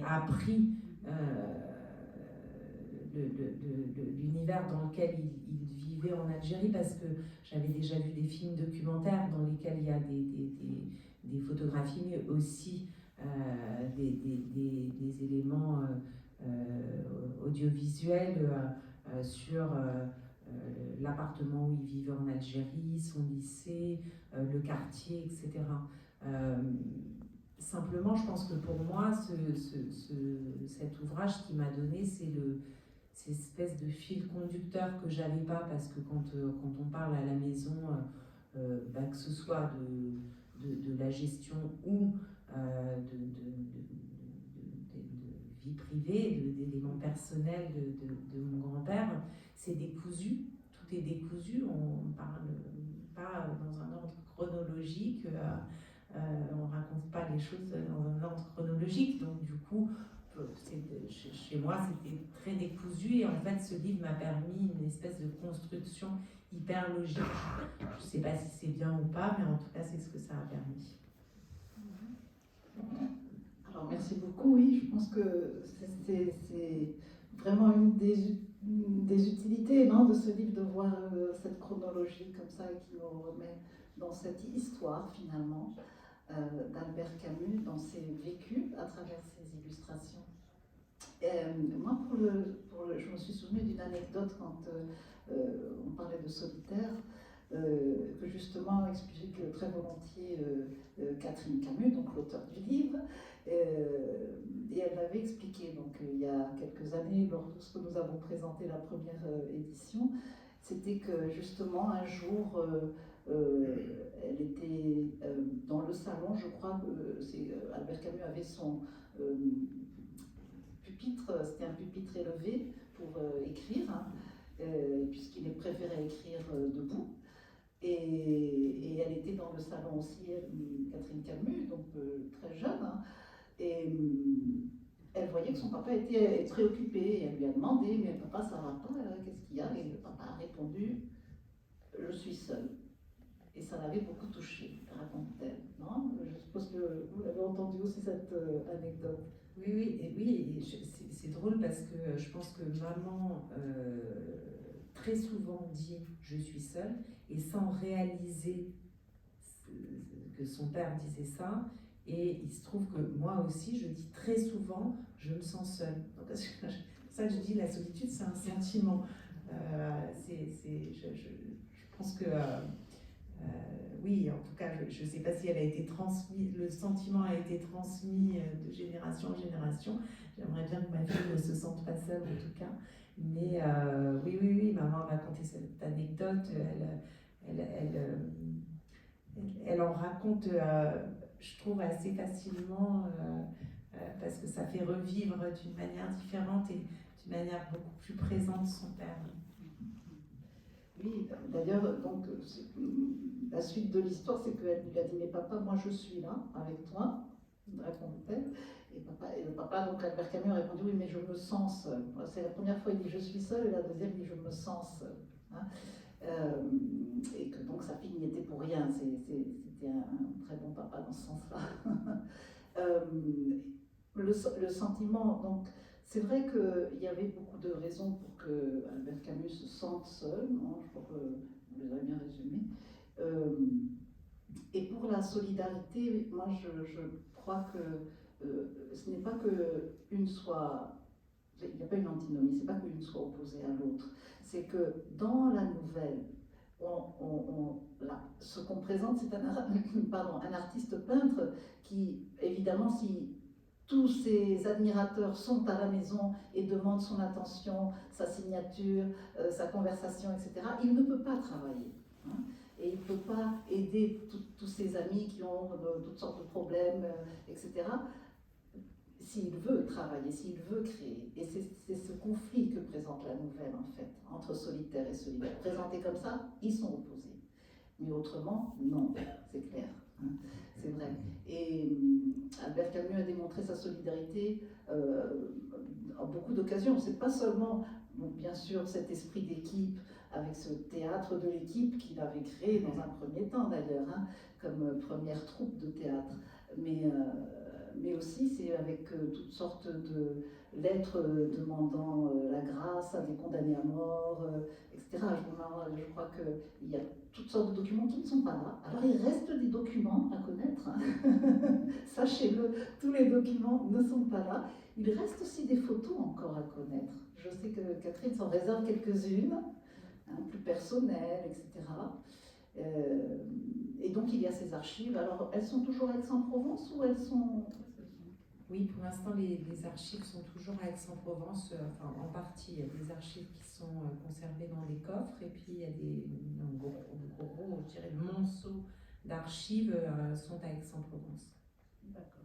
appris l'univers dans lequel il vivait en Algérie, parce que j'avais déjà vu des films documentaires dans lesquels il y a des photographies, mais aussi des éléments audiovisuels sur l'appartement où il vivait en Algérie, son lycée, le quartier, etc. Simplement, je pense que pour moi, cet ouvrage, ce qui m'a donné, c'est cette espèce de fil conducteur que j'avais pas, parce que quand on parle à la maison, que ce soit de la gestion ou de vie privée, d'éléments personnels de mon grand-père, c'est décousu, tout est décousu, on parle pas dans un ordre chronologique, on raconte pas les choses dans un ordre chronologique, donc du coup, chez moi, c'était très décousu, et en fait, ce livre m'a permis une espèce de construction hyper logique. Je ne sais pas si c'est bien ou pas, mais en tout cas, c'est ce que ça a permis. Alors, merci beaucoup. Oui, je pense que c'est vraiment une des utilités, non, de ce livre, de voir cette chronologie comme ça, et qui nous remet dans cette histoire, finalement, d'Albert Camus, dans ses vécus, à travers ses illustrations. Moi, je me suis souvenue d'une anecdote quand on parlait de solitaire, que justement explique très volontiers Catherine Camus, donc l'auteur du livre, et elle l'avait expliqué donc, il y a quelques années, lorsque nous avons présenté la première édition, c'était que justement un jour, elle était dans le salon, je crois que Albert Camus avait son pupitre, c'était un pupitre élevé pour écrire, hein, puisqu'il préférait écrire debout. Et elle était dans le salon aussi, Catherine Camus, donc très jeune, hein, et elle voyait que son papa était préoccupé, et elle lui a demandé, mais papa, ça va pas, qu'est-ce qu'il y a? Et le papa a répondu, je suis seule. Et ça l'avait beaucoup touchée, raconte-t-elle, non? Je suppose que vous l'avez entendu aussi, cette anecdote. Oui, c'est drôle parce que je pense que maman très souvent dit « je suis seule » et sans réaliser que son père disait ça. Et il se trouve que moi aussi, je dis très souvent « je me sens seule ». Donc c'est pour ça que je dis la solitude, c'est un sentiment. Je pense que... oui, en tout cas, je ne sais pas si elle a été transmise, le sentiment a été transmis de génération en génération. J'aimerais bien que ma fille ne se sente pas seule, en tout cas. Mais oui, maman a raconté cette anecdote. Elle en raconte, je trouve, assez facilement, parce que ça fait revivre d'une manière différente et d'une manière beaucoup plus présente son père. Oui, d'ailleurs, donc, la suite de l'histoire, c'est qu'elle lui a dit « Mais papa, moi je suis là, avec toi », raconte-t-elle. Et le papa, donc Albert Camus, a répondu « Oui, mais je me sens seul ». C'est la première fois, il dit « Je suis seul », et la deuxième, il dit « Je me sens seul ». Hein, et que donc sa fille n'y était pour rien. C'était un très bon papa dans ce sens-là. Le sentiment, donc, c'est vrai qu'il y avait beaucoup de raisons pour que Albert Camus se sente seul, non? Je crois que vous les avez bien résumées. Et pour la solidarité, moi je crois que ce n'est pas qu'une soit, il n'y a pas une antinomie, c'est pas qu'une soit opposée à l'autre, c'est que dans la nouvelle, ce qu'on présente, c'est un artiste peintre qui, évidemment, si tous ses admirateurs sont à la maison et demandent son attention, sa signature, sa conversation, etc., il ne peut pas travailler. Hein, et il ne peut pas aider tous ses amis qui ont toutes sortes de problèmes, etc., s'il veut travailler, s'il veut créer. Et c'est ce conflit que présente la nouvelle, en fait, entre solitaire et solidaire. Présenté comme ça, ils sont opposés. Mais autrement, non, c'est clair. Hein, c'est vrai. Et Albert Camus a démontré sa solidarité en beaucoup d'occasions. C'est pas seulement, bon, bien sûr, cet esprit d'équipe avec ce théâtre de l'équipe qu'il avait créé dans un premier temps d'ailleurs, hein, comme première troupe de théâtre. Mais mais aussi c'est avec toutes sortes de lettres demandant la grâce à des condamnés à mort, etc. Je crois qu'il y a toutes sortes de documents qui ne sont pas là. Alors il reste des documents à connaître, hein. Sachez-le, tous les documents ne sont pas là. Il reste aussi des photos encore à connaître. Je sais que Catherine s'en réserve quelques-unes, hein, plus personnelles, etc. Et donc il y a ces archives. Alors elles sont toujours à Aix-en-Provence ou elles sont... Oui, pour l'instant les archives sont toujours à Aix-en-Provence, enfin en partie. Il y a des archives qui sont conservées dans les coffres et puis il y a des gros, je dirais, monceaux d'archives sont à Aix-en-Provence. D'accord.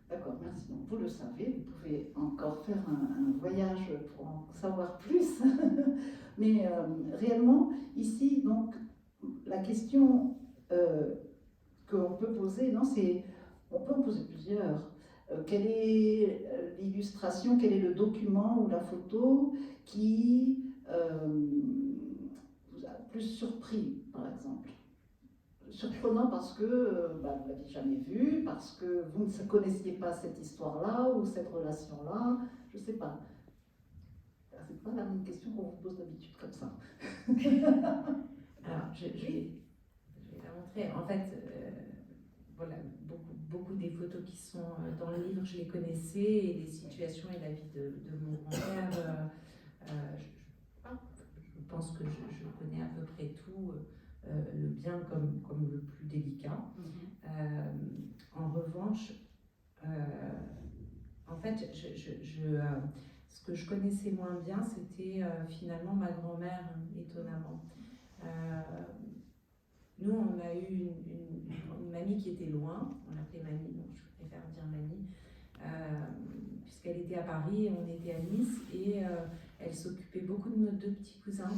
D'accord, merci. Donc, vous le savez, vous pouvez encore faire un voyage pour en savoir plus. Mais réellement, ici, donc, la question qu'on peut poser, non, c'est, on peut en poser plusieurs. Quelle est l'illustration, quel est le document ou la photo qui vous a plus surpris, par exemple? Surprenant parce que vous ne l'aviez jamais vu, parce que vous ne connaissiez pas cette histoire-là ou cette relation-là, je ne sais pas. C'est pas la même question qu'on vous pose d'habitude comme ça. Alors, je vais la montrer. En fait, voilà, beaucoup des photos qui sont dans le livre, je les connaissais, et les situations et la vie de mon grand-père, je pense que je connais à peu près tout, le bien comme le plus délicat. En revanche, en fait, ce que je connaissais moins bien, c'était finalement ma grand-mère, étonnamment. Nous, on a eu une mamie qui était loin, on l'appelait mamie, donc je préfère dire mamie, puisqu'elle était à Paris, on était à Nice, et elle s'occupait beaucoup de nos deux petits cousins.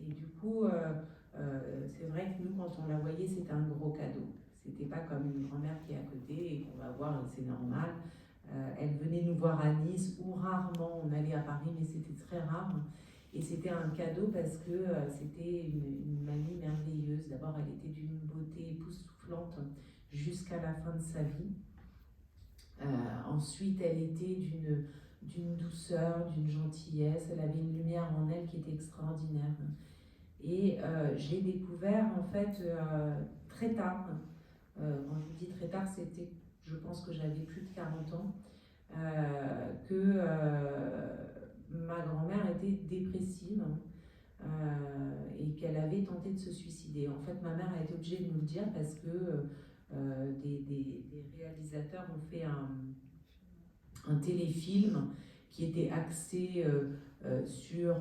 Et du coup, c'est vrai que nous, quand on la voyait, c'était un gros cadeau. C'était pas comme une grand-mère qui est à côté et qu'on va voir et c'est normal. Elle venait nous voir à Nice, ou rarement, on allait à Paris, mais c'était très rare. Et c'était un cadeau parce que c'était une mamie merveilleuse. D'abord, elle était d'une beauté époustouflante jusqu'à la fin de sa vie. Ensuite, elle était d'une douceur, d'une gentillesse. Elle avait une lumière en elle qui était extraordinaire. Et j'ai découvert, en fait, très tard, quand je vous dis très tard, c'était, je pense que j'avais plus de 40 ans, que ma grand-mère était dépressive et qu'elle avait tenté de se suicider. En fait, ma mère a été obligée de nous le dire parce que des réalisateurs ont fait un téléfilm qui était axé sur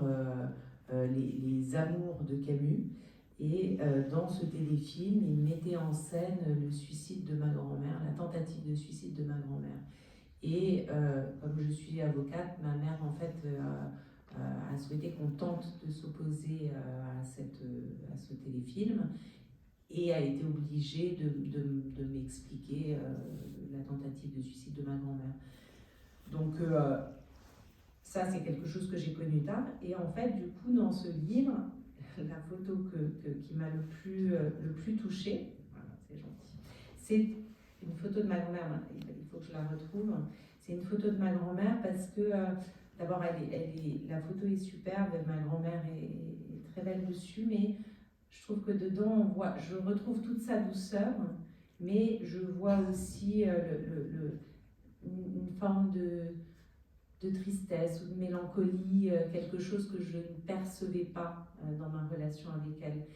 les amours de Camus. Et dans ce téléfilm, il mettait en scène le suicide de ma grand-mère, la tentative de suicide de ma grand-mère. Et comme je suis avocate, ma mère en fait a souhaité qu'on tente de s'opposer à ce téléfilm et a été obligée de m'expliquer la tentative de suicide de ma grand-mère. Donc ça c'est quelque chose que j'ai connu tard. Et en fait du coup dans ce livre, la photo qui m'a le plus touchée, voilà, c'est gentil, c'est une photo de ma grand-mère, il faut que je la retrouve. C'est une photo de ma grand-mère parce que d'abord la photo est superbe, ma grand-mère est très belle dessus, mais je trouve que dedans je retrouve toute sa douceur, mais je vois aussi une forme de tristesse ou de mélancolie, quelque chose que je ne percevais pas dans ma relation avec elle.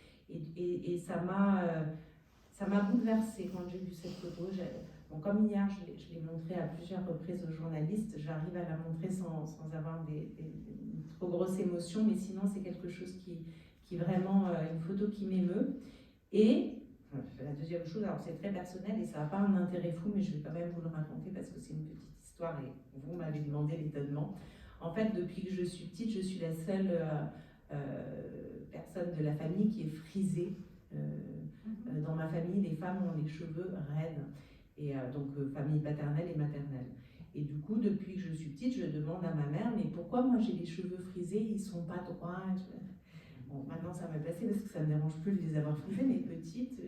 Et ça m'a bouleversée quand j'ai vu cette photo. Bon, comme hier, je l'ai montrée à plusieurs reprises aux journalistes, j'arrive à la montrer sans avoir une trop grosse émotion, mais sinon c'est quelque chose qui vraiment, une photo qui m'émeut. Et la deuxième chose, alors c'est très personnel et ça n'a pas un intérêt fou, mais je vais quand même vous le raconter parce que c'est une petite histoire et vous m'avez demandé l'étonnement. En fait, depuis que je suis petite, je suis la seule personne de la famille qui est frisée. Dans ma famille, les femmes ont les cheveux raides, et donc famille paternelle et maternelle. Et du coup, depuis que je suis petite, je demande à ma mère, mais pourquoi moi j'ai les cheveux frisés, ils sont pas droits? Bon, maintenant ça m'a passé parce que ça me dérange plus de les avoir frisés, mais petite,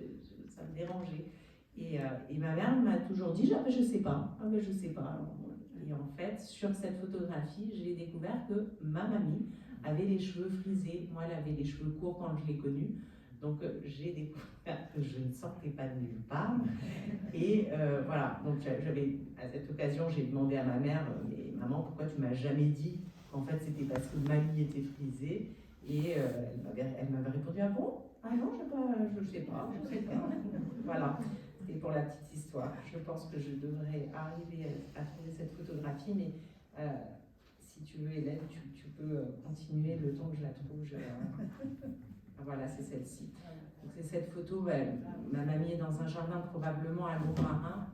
ça me dérangeait. Et ma mère m'a toujours dit, ah ben, je sais pas, ah ben, je sais pas. Et en fait, sur cette photographie, j'ai découvert que ma mamie avait les cheveux frisés. Moi, elle avait les cheveux courts quand je l'ai connue. Donc, j'ai découvert que je ne sortais pas de nulle part. Et voilà, donc à cette occasion, j'ai demandé à ma mère, mais maman, pourquoi tu m'as jamais dit qu'en fait c'était parce que mamie était frisée? Et elle m'avait répondu, ah bon? Ah non, je sais pas. Voilà, c'était pour la petite histoire. Je pense que je devrais arriver à trouver cette photographie, mais si tu veux, Hélène, tu peux continuer le temps que je la trouve. Voilà, c'est celle-ci. Donc c'est cette photo, ma mamie est dans un jardin probablement à Lourmarin,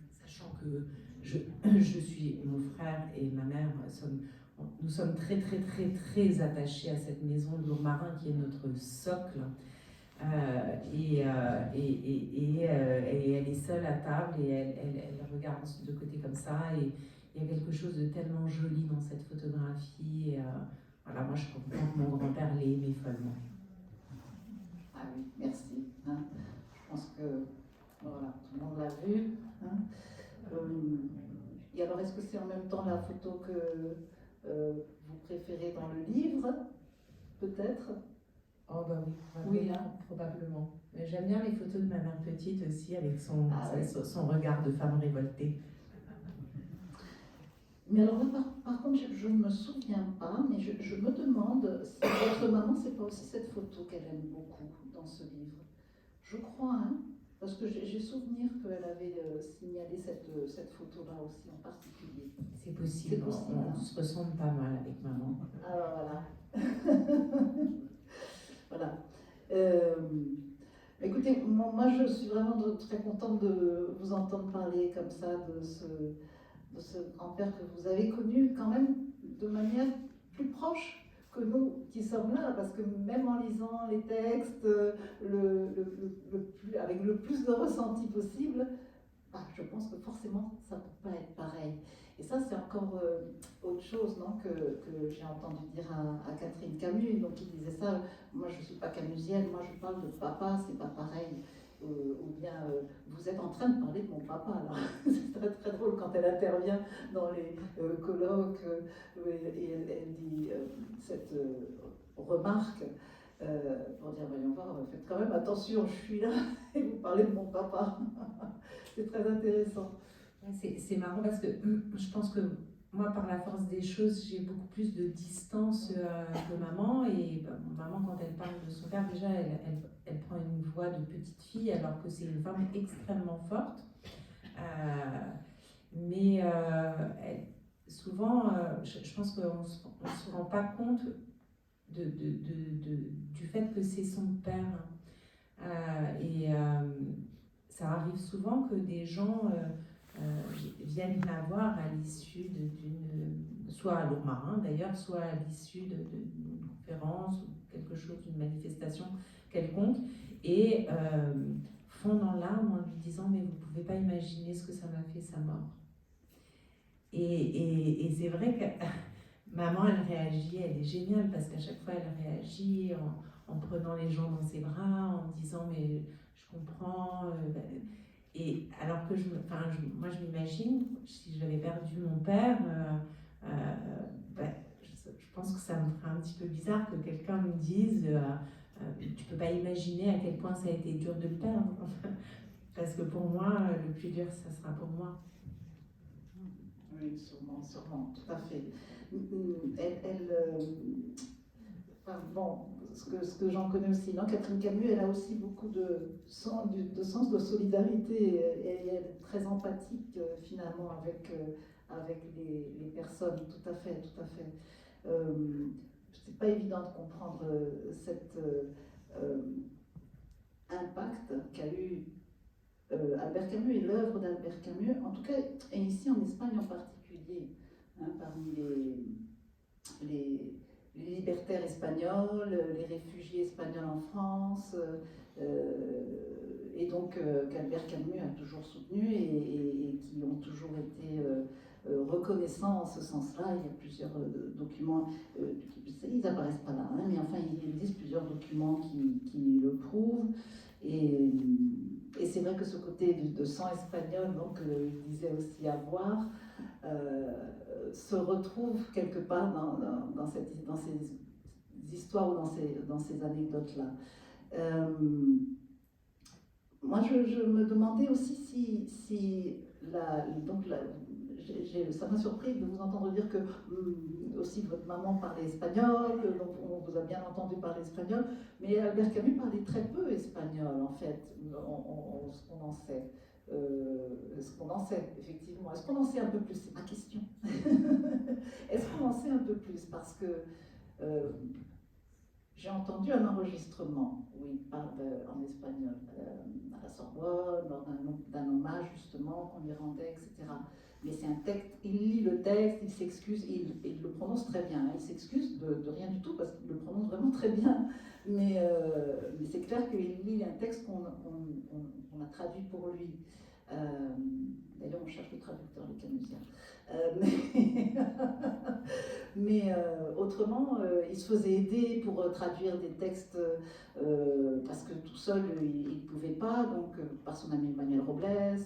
sachant que je suis, mon frère et ma mère, nous sommes très très très très attachés à cette maison de Lourmarin qui est notre socle. Et elle est seule à table et elle regarde de côté comme ça, et il y a quelque chose de tellement joli dans cette photographie. Et, voilà, moi je comprends que mon grand-père l'aimait follement. Ah oui, merci. Hein. Je pense que voilà, tout le monde l'a vu. Hein. Et alors, est-ce que c'est en même temps la photo que vous préférez dans le livre, peut-être? Oh bah oui, hein. Probablement. Mais j'aime bien les photos de ma mère petite aussi, avec son regard de femme révoltée. Mais alors là, par contre, je ne me souviens pas, mais je me demande si votre maman, c'est pas aussi cette photo qu'elle aime beaucoup dans ce livre. Je crois, hein, parce que j'ai souvenir qu'elle avait signalé cette photo-là aussi en particulier. C'est possible, on se ressemble pas mal avec maman. Alors voilà. Voilà. Écoutez, moi je suis vraiment très contente de vous entendre parler comme ça de ce grand-père que vous avez connu quand même de manière plus proche que nous qui sommes là, parce que même en lisant les textes avec le plus de ressenti possible, je pense que forcément ça ne peut pas être pareil. Et ça, c'est encore autre chose, non, que j'ai entendu dire à Catherine Camus, donc qui disait ça. Moi, je ne suis pas camusienne, moi je parle de papa, c'est pas pareil. Ou bien vous êtes en train de parler de mon papa là. C'est très très drôle quand elle intervient dans les colloques et elle dit cette remarque pour dire voyons voir, faites quand même attention, je suis là et vous parlez de mon papa. C'est très intéressant. C'est marrant parce que je pense que moi, par la force des choses, j'ai beaucoup plus de distance que maman. Et maman, quand elle parle de son père, déjà, elle prend une voix de petite fille, alors que c'est une femme extrêmement forte. Mais souvent, je pense qu'on ne se rend pas compte du fait que c'est son père. Ça arrive souvent que des gens viennent la voir à l'issue soit à Lourmarin d'ailleurs, soit à l'issue d'une conférence ou quelque chose, d'une manifestation quelconque, et fondent en larmes en lui disant mais vous ne pouvez pas imaginer ce que ça m'a fait sa mort. Et c'est vrai que maman, elle réagit, elle est géniale parce qu'à chaque fois elle réagit en prenant les gens dans ses bras, en disant mais je comprends. Et alors que moi je m'imagine, si j'avais perdu mon père, je pense que ça me ferait un petit peu bizarre que quelqu'un me dise tu peux pas imaginer à quel point ça a été dur de le perdre. Parce que pour moi, le plus dur, ça sera pour moi. Oui, sûrement, tout à fait. Bon, ce que j'en connais aussi, non, Catherine Camus, elle a aussi beaucoup de sens de solidarité, et elle est très empathique finalement avec les personnes, tout à fait. C'est pas évident de comprendre cet impact qu'a eu Albert Camus et l'œuvre d'Albert Camus, en tout cas, et ici en Espagne en particulier, hein, parmi les libertaires espagnols, les réfugiés espagnols en France, et donc qu'Albert Camus a toujours soutenu et qui ont toujours été reconnaissants en ce sens-là. Il y a plusieurs documents, ils n'apparaissent pas là, hein, mais enfin il existe plusieurs documents qui le prouvent. Et Et c'est vrai que ce côté de sang espagnol, donc il disait aussi avoir, se retrouve quelque part dans ces histoires ou dans ces anecdotes-là. Moi, je me demandais aussi si ça m'a surpris de vous entendre dire que aussi votre maman parlait espagnol, donc on vous a bien entendu parler espagnol, mais Albert Camus parlait très peu espagnol en fait, ce qu'on en sait. Ce qu'on en sait, effectivement. Est-ce qu'on en sait un peu plus? C'est ma question. Est-ce qu'on en sait un peu plus? Parce que j'ai entendu un enregistrement où il parle en espagnol à la Sorbonne, lors d'un hommage justement qu'on lui rendait, etc. Mais c'est un texte, il lit le texte, il s'excuse, il le prononce très bien. Il s'excuse de rien du tout parce qu'il le prononce vraiment très bien. Mais c'est clair qu'il lit un texte qu'on a traduit pour lui. D'ailleurs, on cherche le traducteur, les Camusiens. Mais autrement, il se faisait aider pour traduire des textes parce que tout seul, il ne pouvait pas, donc par son ami Emmanuel Robles,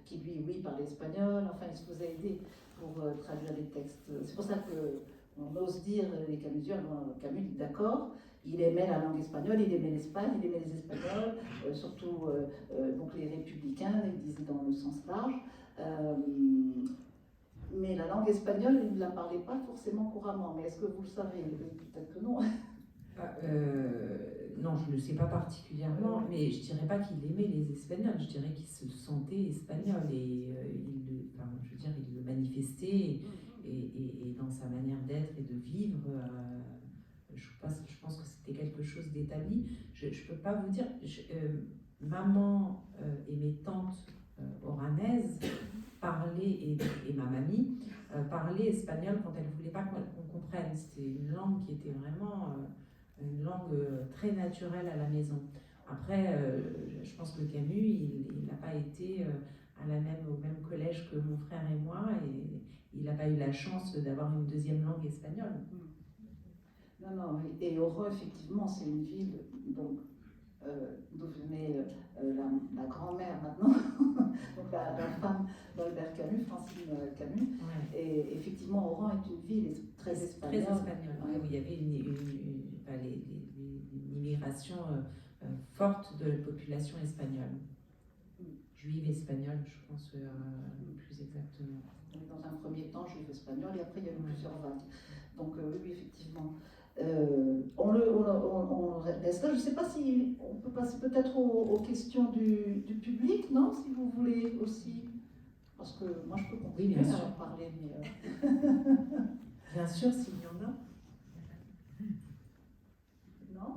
qui lui, oui, parlait espagnol, enfin, il se faisait aider pour traduire les textes. C'est pour ça qu'on ose dire, les Camusiens, Camus dit d'accord, il aimait la langue espagnole, il aimait l'Espagne, il aimait les Espagnols, surtout donc les républicains, il disait dans le sens large. Mais la langue espagnole, il ne la parlait pas forcément couramment. Mais est-ce que vous le savez? Peut-être que non. Non, je ne le sais pas particulièrement, mais je ne dirais pas qu'il aimait les Espagnols, je dirais qu'il se sentait espagnol et il le manifestait et dans sa manière d'être et de vivre. Je pense que c'était quelque chose d'établi. Je ne peux pas vous dire. Maman et mes tantes oranaises parlaient, et ma mamie parlaient espagnol quand elles ne voulaient pas qu'on comprenne. C'était une langue qui était vraiment une langue très naturelle à la maison. Après, je pense que Camus, il n'a pas été au même collège que mon frère et moi, et il n'a pas eu la chance d'avoir une deuxième langue espagnole. Non, et Oran, effectivement, c'est une ville d'où venait la grand-mère maintenant, donc la femme d'Albert Camus, Francine Camus. Ouais. Et effectivement, Oran est une ville très espagnole. Très espagnole, ouais. Où il y avait une immigration forte de la population espagnole. Juive espagnole, je pense, plus exactement. Dans un premier temps, juive espagnole, et après il y a eu plusieurs vagues. Donc oui, effectivement. On le laisse là. Je ne sais pas si on peut passer peut-être aux questions du public, non? Si vous voulez aussi. Parce que moi, je peux continuer à en parler. Mais bien sûr, s'il y en a. Non?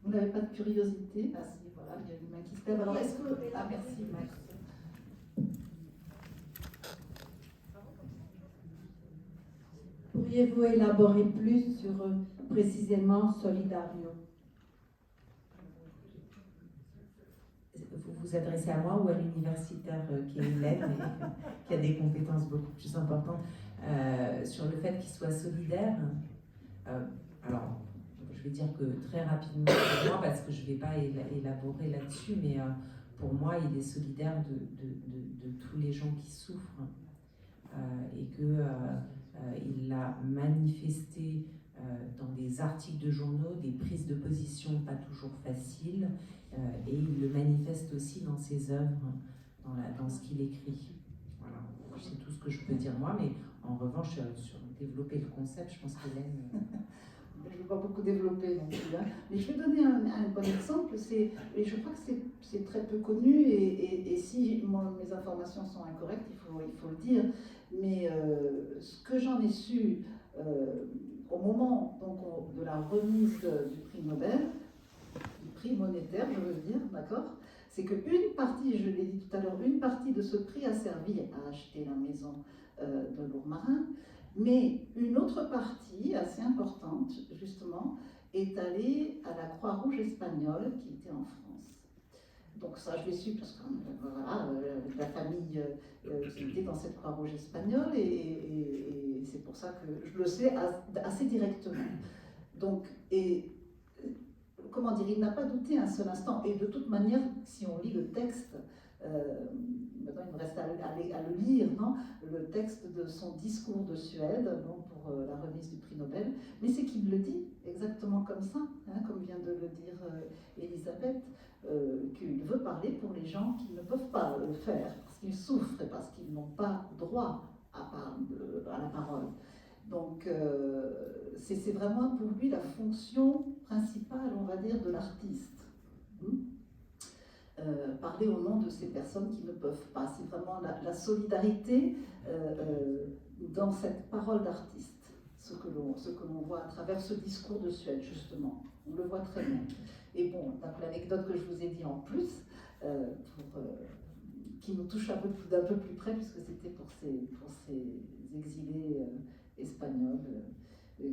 Vous n'avez pas de curiosité? Ah si, voilà, il y a une main qui se lève. Alors, est-ce que... Ah, merci, Max. Pourriez-vous élaborer plus sur précisément Solidario? Vous vous adressez à moi ou à l'universitaire qui est Hélène et qui a des compétences beaucoup plus importantes sur le fait qu'il soit solidaire. Alors, je vais dire que très rapidement pour moi, parce que je ne vais pas élaborer là-dessus, mais pour moi, il est solidaire de tous les gens qui souffrent et que il l'a manifesté dans des articles de journaux, des prises de position pas toujours faciles, et il le manifeste aussi dans ses œuvres, dans ce qu'il écrit. Voilà, c'est tout ce que je peux dire moi, mais en revanche, sur développer le concept, je pense qu'Hélène... Je ne veux pas beaucoup développer non plus, hein. Mais je vais donner un bon exemple, et je crois que c'est très peu connu, et si mes informations sont incorrectes, il faut le dire, mais ce que j'en ai su au moment donc, de la remise du prix Nobel, du prix monétaire, je veux dire, d'accord, c'est qu'une partie, je l'ai dit tout à l'heure, une partie de ce prix a servi à acheter la maison de Lourmarin, mais une autre partie, assez importante, justement, est allée à la Croix-Rouge espagnole qui était en France. Donc ça, je l'ai su parce que voilà, la famille qui était dans cette Croix-Rouge espagnole, et c'est pour ça que je le sais assez directement. Donc, et comment dire, il n'a pas douté un seul instant. Et de toute manière, si on lit le texte, maintenant il me reste à le lire, non, le texte de son discours de Suède, bon, pour la remise du prix Nobel, mais c'est qu'il le dit exactement comme ça, hein, comme vient de le dire Elisabeth, qu'il veut parler pour les gens qui ne peuvent pas le faire, parce qu'ils souffrent et parce qu'ils n'ont pas droit à la parole. Donc c'est vraiment pour lui la fonction principale, on va dire, de l'artiste. Parler au nom de ces personnes qui ne peuvent pas. C'est vraiment la solidarité dans cette parole d'artiste, ce que l'on voit à travers ce discours de Suède, justement. On le voit très bien. Et bon, donc l'anecdote que je vous ai dit en plus, qui nous touche d'un peu plus près, puisque c'était pour ces exilés espagnols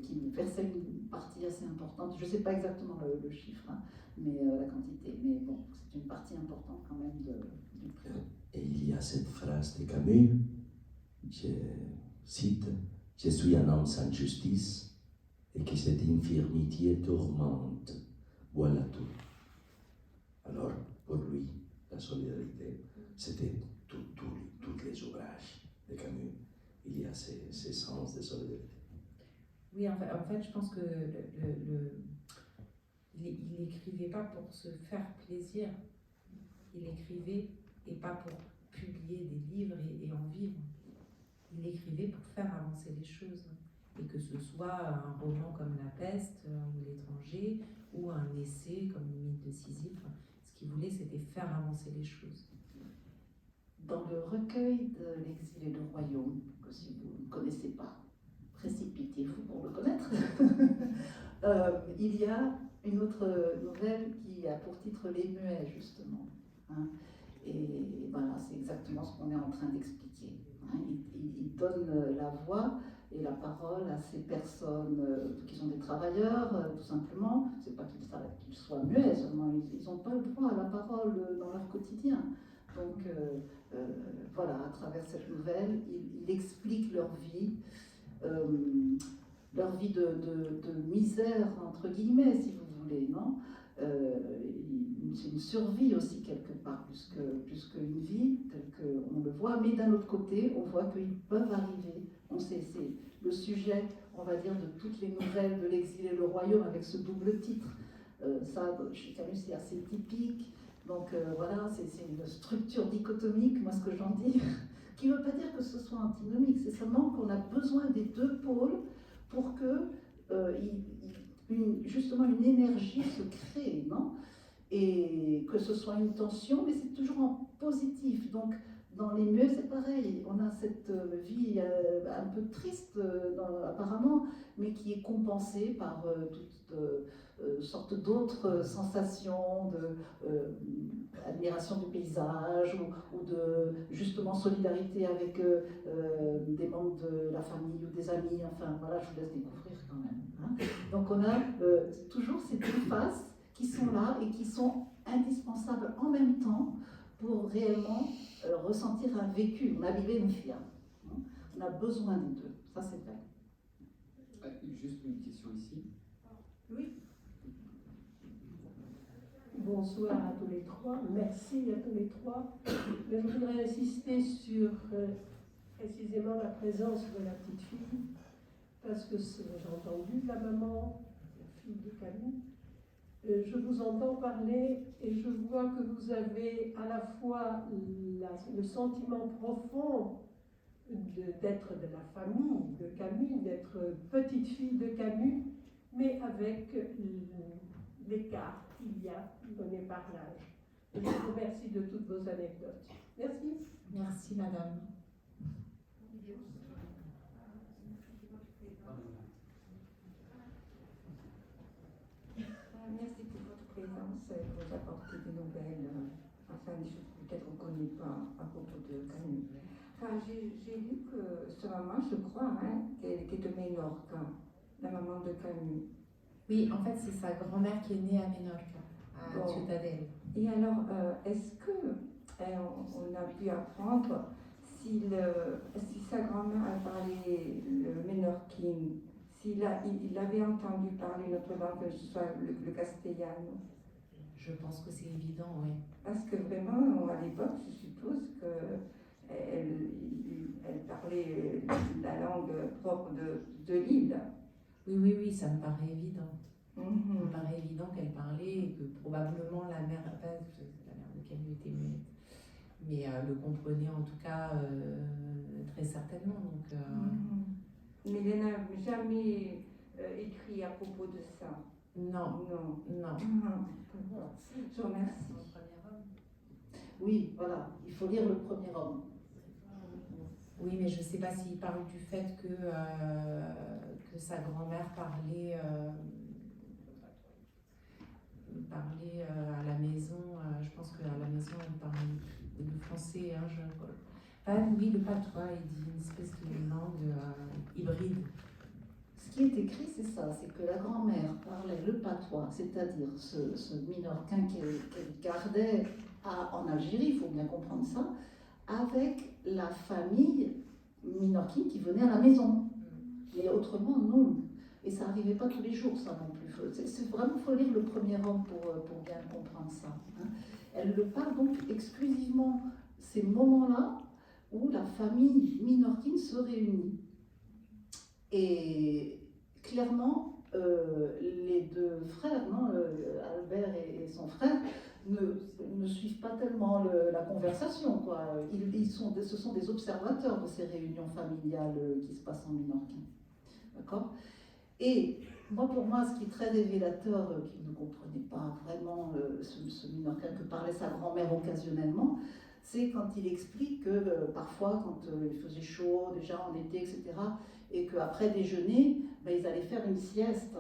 qui versaient une partie assez importante. Je ne sais pas exactement le chiffre, hein, mais la quantité. Mais bon, c'est une partie importante quand même du prix. Et il y a cette phrase de Camus, je cite, « Je suis un homme sans justice et que cette infirmité tourmente. Voilà tout. » Alors, pour lui, la solidarité, c'était tous les ouvrages de Camus. Il y a ces sens de solidarité. Oui, en fait, je pense que il n'écrivait pas pour se faire plaisir. Il écrivait et pas pour publier des livres et en vivre. Il écrivait pour faire avancer les choses. Et que ce soit un roman comme La Peste ou L'étranger, ou un essai comme Le mythe de Sisyphe, ce qu'il voulait, c'était faire avancer les choses. Dans le recueil de L'exil et le royaume, que si vous ne connaissez pas, précipitez-vous pour le connaître, il y a une autre nouvelle qui a pour titre Les Muets, justement. Hein. Et voilà, c'est exactement ce qu'on est en train d'expliquer. Hein. Il donne la voix et la parole à ces personnes qui sont des travailleurs, tout simplement. C'est pas qu'ils soient muets, seulement ils n'ont pas le droit à la parole dans leur quotidien. Donc voilà, à travers cette nouvelle, il explique leur vie de misère, entre guillemets, si vous voulez, non ? C'est une survie aussi quelque part, plus qu'une vie, telle qu'on le voit, mais d'un autre côté, on voit qu'ils peuvent arriver, c'est le sujet, on va dire, de toutes les nouvelles de l'exil et le royaume, avec ce double titre. Ça, chez Camus, c'est assez typique, donc voilà, c'est une structure dichotomique, moi ce que j'en dis, qui ne veut pas dire que ce soit antinomique, c'est seulement qu'on a besoin des deux pôles pour que justement une énergie se crée, non ? Et que ce soit une tension, mais c'est toujours en positif. Donc, dans Les Muets, c'est pareil. On a cette vie un peu triste, apparemment, mais qui est compensée par toutes sortes d'autres sensations, d'admiration du paysage, ou de, justement, solidarité avec des membres de la famille ou des amis. Enfin, voilà, je vous laisse découvrir quand même. Hein. Donc, on a toujours ces deux faces qui sont là et qui sont indispensables en même temps pour réellement ressentir un vécu, una vivencia. On a besoin des deux, ça c'est vrai. Juste une question ici. Oui. Bonsoir à tous les trois, merci à tous les trois. Mais je voudrais insister sur précisément la présence de la petite fille, parce que j'ai entendu la maman, la fille de Camus. Je vous entends parler et je vois que vous avez à la fois le sentiment profond d'être de la famille de Camus, d'être petite fille de Camus, mais avec l'écart qu'il y a donné par l'âge. Je vous remercie de toutes vos anecdotes. Merci. Merci, madame. Merci pour votre présence et pour apporter des nouvelles, enfin des choses peut-être qu'on ne connaît pas à propos de Camus. Enfin, j'ai lu que sa maman, je crois, qu'elle était de Menorca, la maman de Camus. Oui, en fait, c'est sa grand-mère qui est née à Menorca, à Ciutadella. Et alors, est-ce que on a pu apprendre si sa grand-mère a parlé le menorquin, s'il avait entendu parler notre langue, que ce soit le castellano. Je pense que c'est évident, oui. Parce que vraiment, à l'époque, je suppose qu'elle parlait la langue propre de l'île. Oui, ça me paraît évident. Il Mhm. me paraît évident qu'elle parlait et que probablement la mère de Camus était muette, mais le comprenait en tout cas très certainement. Donc, Mhm. Mais elle n'a jamais écrit à propos de ça. non. Non. Mhm. Je vous remercie. Oui, voilà, il faut lire Le Premier Homme. Oui, mais je ne sais pas s'il parle du fait que sa grand-mère parlait à la maison. Je pense qu'à la maison, elle parlait le français. Oui, le patois, il dit une espèce de langue hybride. Ce qui est écrit, c'est ça, c'est que la grand-mère parlait le patois, c'est-à-dire ce minorquin qu'elle gardait en Algérie, il faut bien comprendre ça, avec la famille minorquine qui venait à la maison. Mais autrement, non. Et ça n'arrivait pas tous les jours, ça non plus. C'est vraiment, il faut lire Le Premier Homme pour bien comprendre ça. Hein. Elle le parle donc exclusivement ces moments-là où la famille minorquine se réunit. Et clairement, les deux frères, Albert et son frère, ne suivent pas tellement la conversation, quoi. Ce sont des observateurs de ces réunions familiales qui se passent en minorquin. D'accord ? Et pour moi, ce qui est très révélateur, qu'il ne comprenait pas vraiment ce minorquin que parlait sa grand-mère occasionnellement, c'est quand il explique que parfois, quand il faisait chaud, déjà en été, etc., et qu'après déjeuner, ils allaient faire une sieste.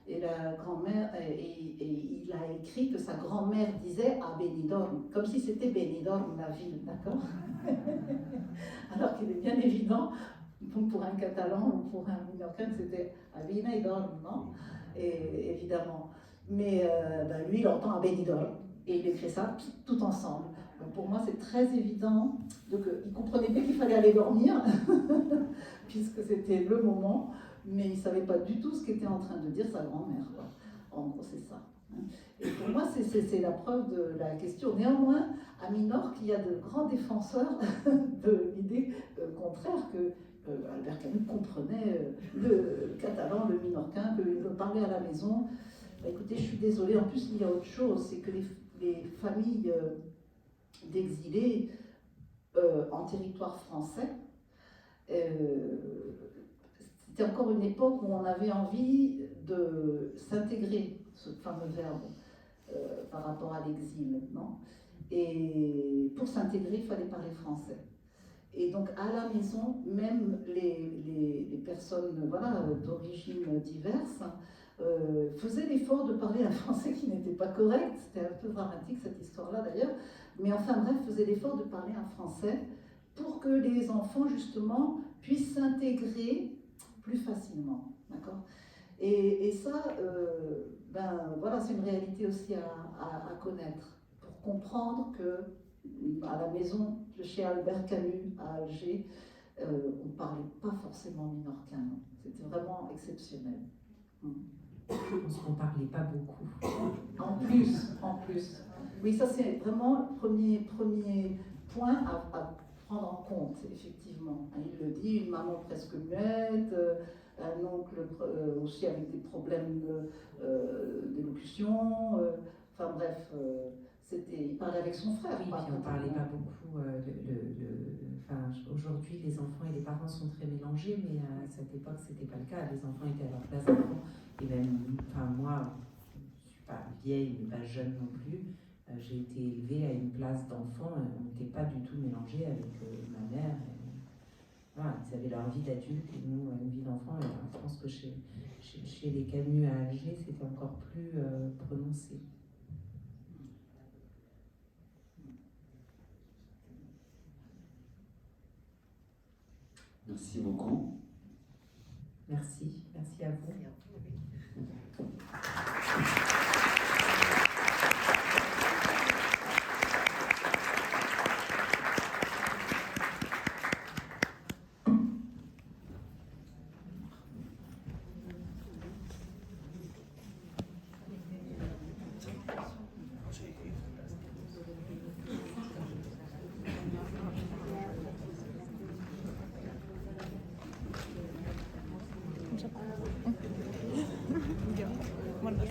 Et la grand-mère, et il a écrit que sa grand-mère disait à Benidorm, comme si c'était Benidorm la ville, d'accord? Alors qu'il est bien évident, pour un Catalan ou pour un Minorquin, c'était à Benidorm, non? Et évidemment. Mais lui, il entend à Benidorm, et il écrit ça tout ensemble. Donc pour moi, c'est très évident. Donc il comprenait bien qu'il fallait aller dormir, puisque c'était le moment, mais il ne savait pas du tout ce qu'était en train de dire sa grand-mère. En gros, c'est ça. Et pour moi, c'est la preuve de la question. Néanmoins, à Minorque, il y a de grands défenseurs de l'idée contraire que Albert Camus comprenait le catalan, le minorquin, qu'il parlait à la maison. Écoutez, je suis désolée, en plus, il y a autre chose, c'est que les familles d'exilés en territoire français, c'était encore une époque où on avait envie de s'intégrer, ce fameux verbe, par rapport à l'exil, non ? Et pour s'intégrer, il fallait parler français. Et donc à la maison, même les personnes d'origine diverse faisaient l'effort de parler un français qui n'était pas correct. C'était un peu dramatique cette histoire-là d'ailleurs. Mais enfin bref, faisaient l'effort de parler un français pour que les enfants justement puissent s'intégrer plus facilement. D'accord ? Et ça, c'est une réalité aussi à connaître, pour comprendre que à la maison, chez Albert Camus, à Alger, on ne parlait pas forcément minorquin. C'était vraiment exceptionnel. Je pense qu'on ne parlait pas beaucoup. En plus. Oui, ça c'est vraiment le premier point à prendre en compte, effectivement. Il le dit, une maman presque muette, un oncle aussi avec des problèmes d'élocution, enfin bref, il parlait avec son frère. Oui, puis on ne parlait pas beaucoup. Aujourd'hui, les enfants et les parents sont très mélangés, mais à cette époque, ce n'était pas le cas. Les enfants étaient à leur place d'enfants. Et même, moi, je ne suis pas vieille, mais pas jeune non plus. J'ai été élevée à une place d'enfant. On n'était pas du tout mélangés avec ma mère. Ils avaient leur vie d'adulte et nous, une vie d'enfant. Je pense que chez les Camus à Alger, c'était encore plus prononcé. Merci beaucoup. Merci à vous.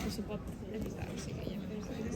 questo po' è pesante, sì,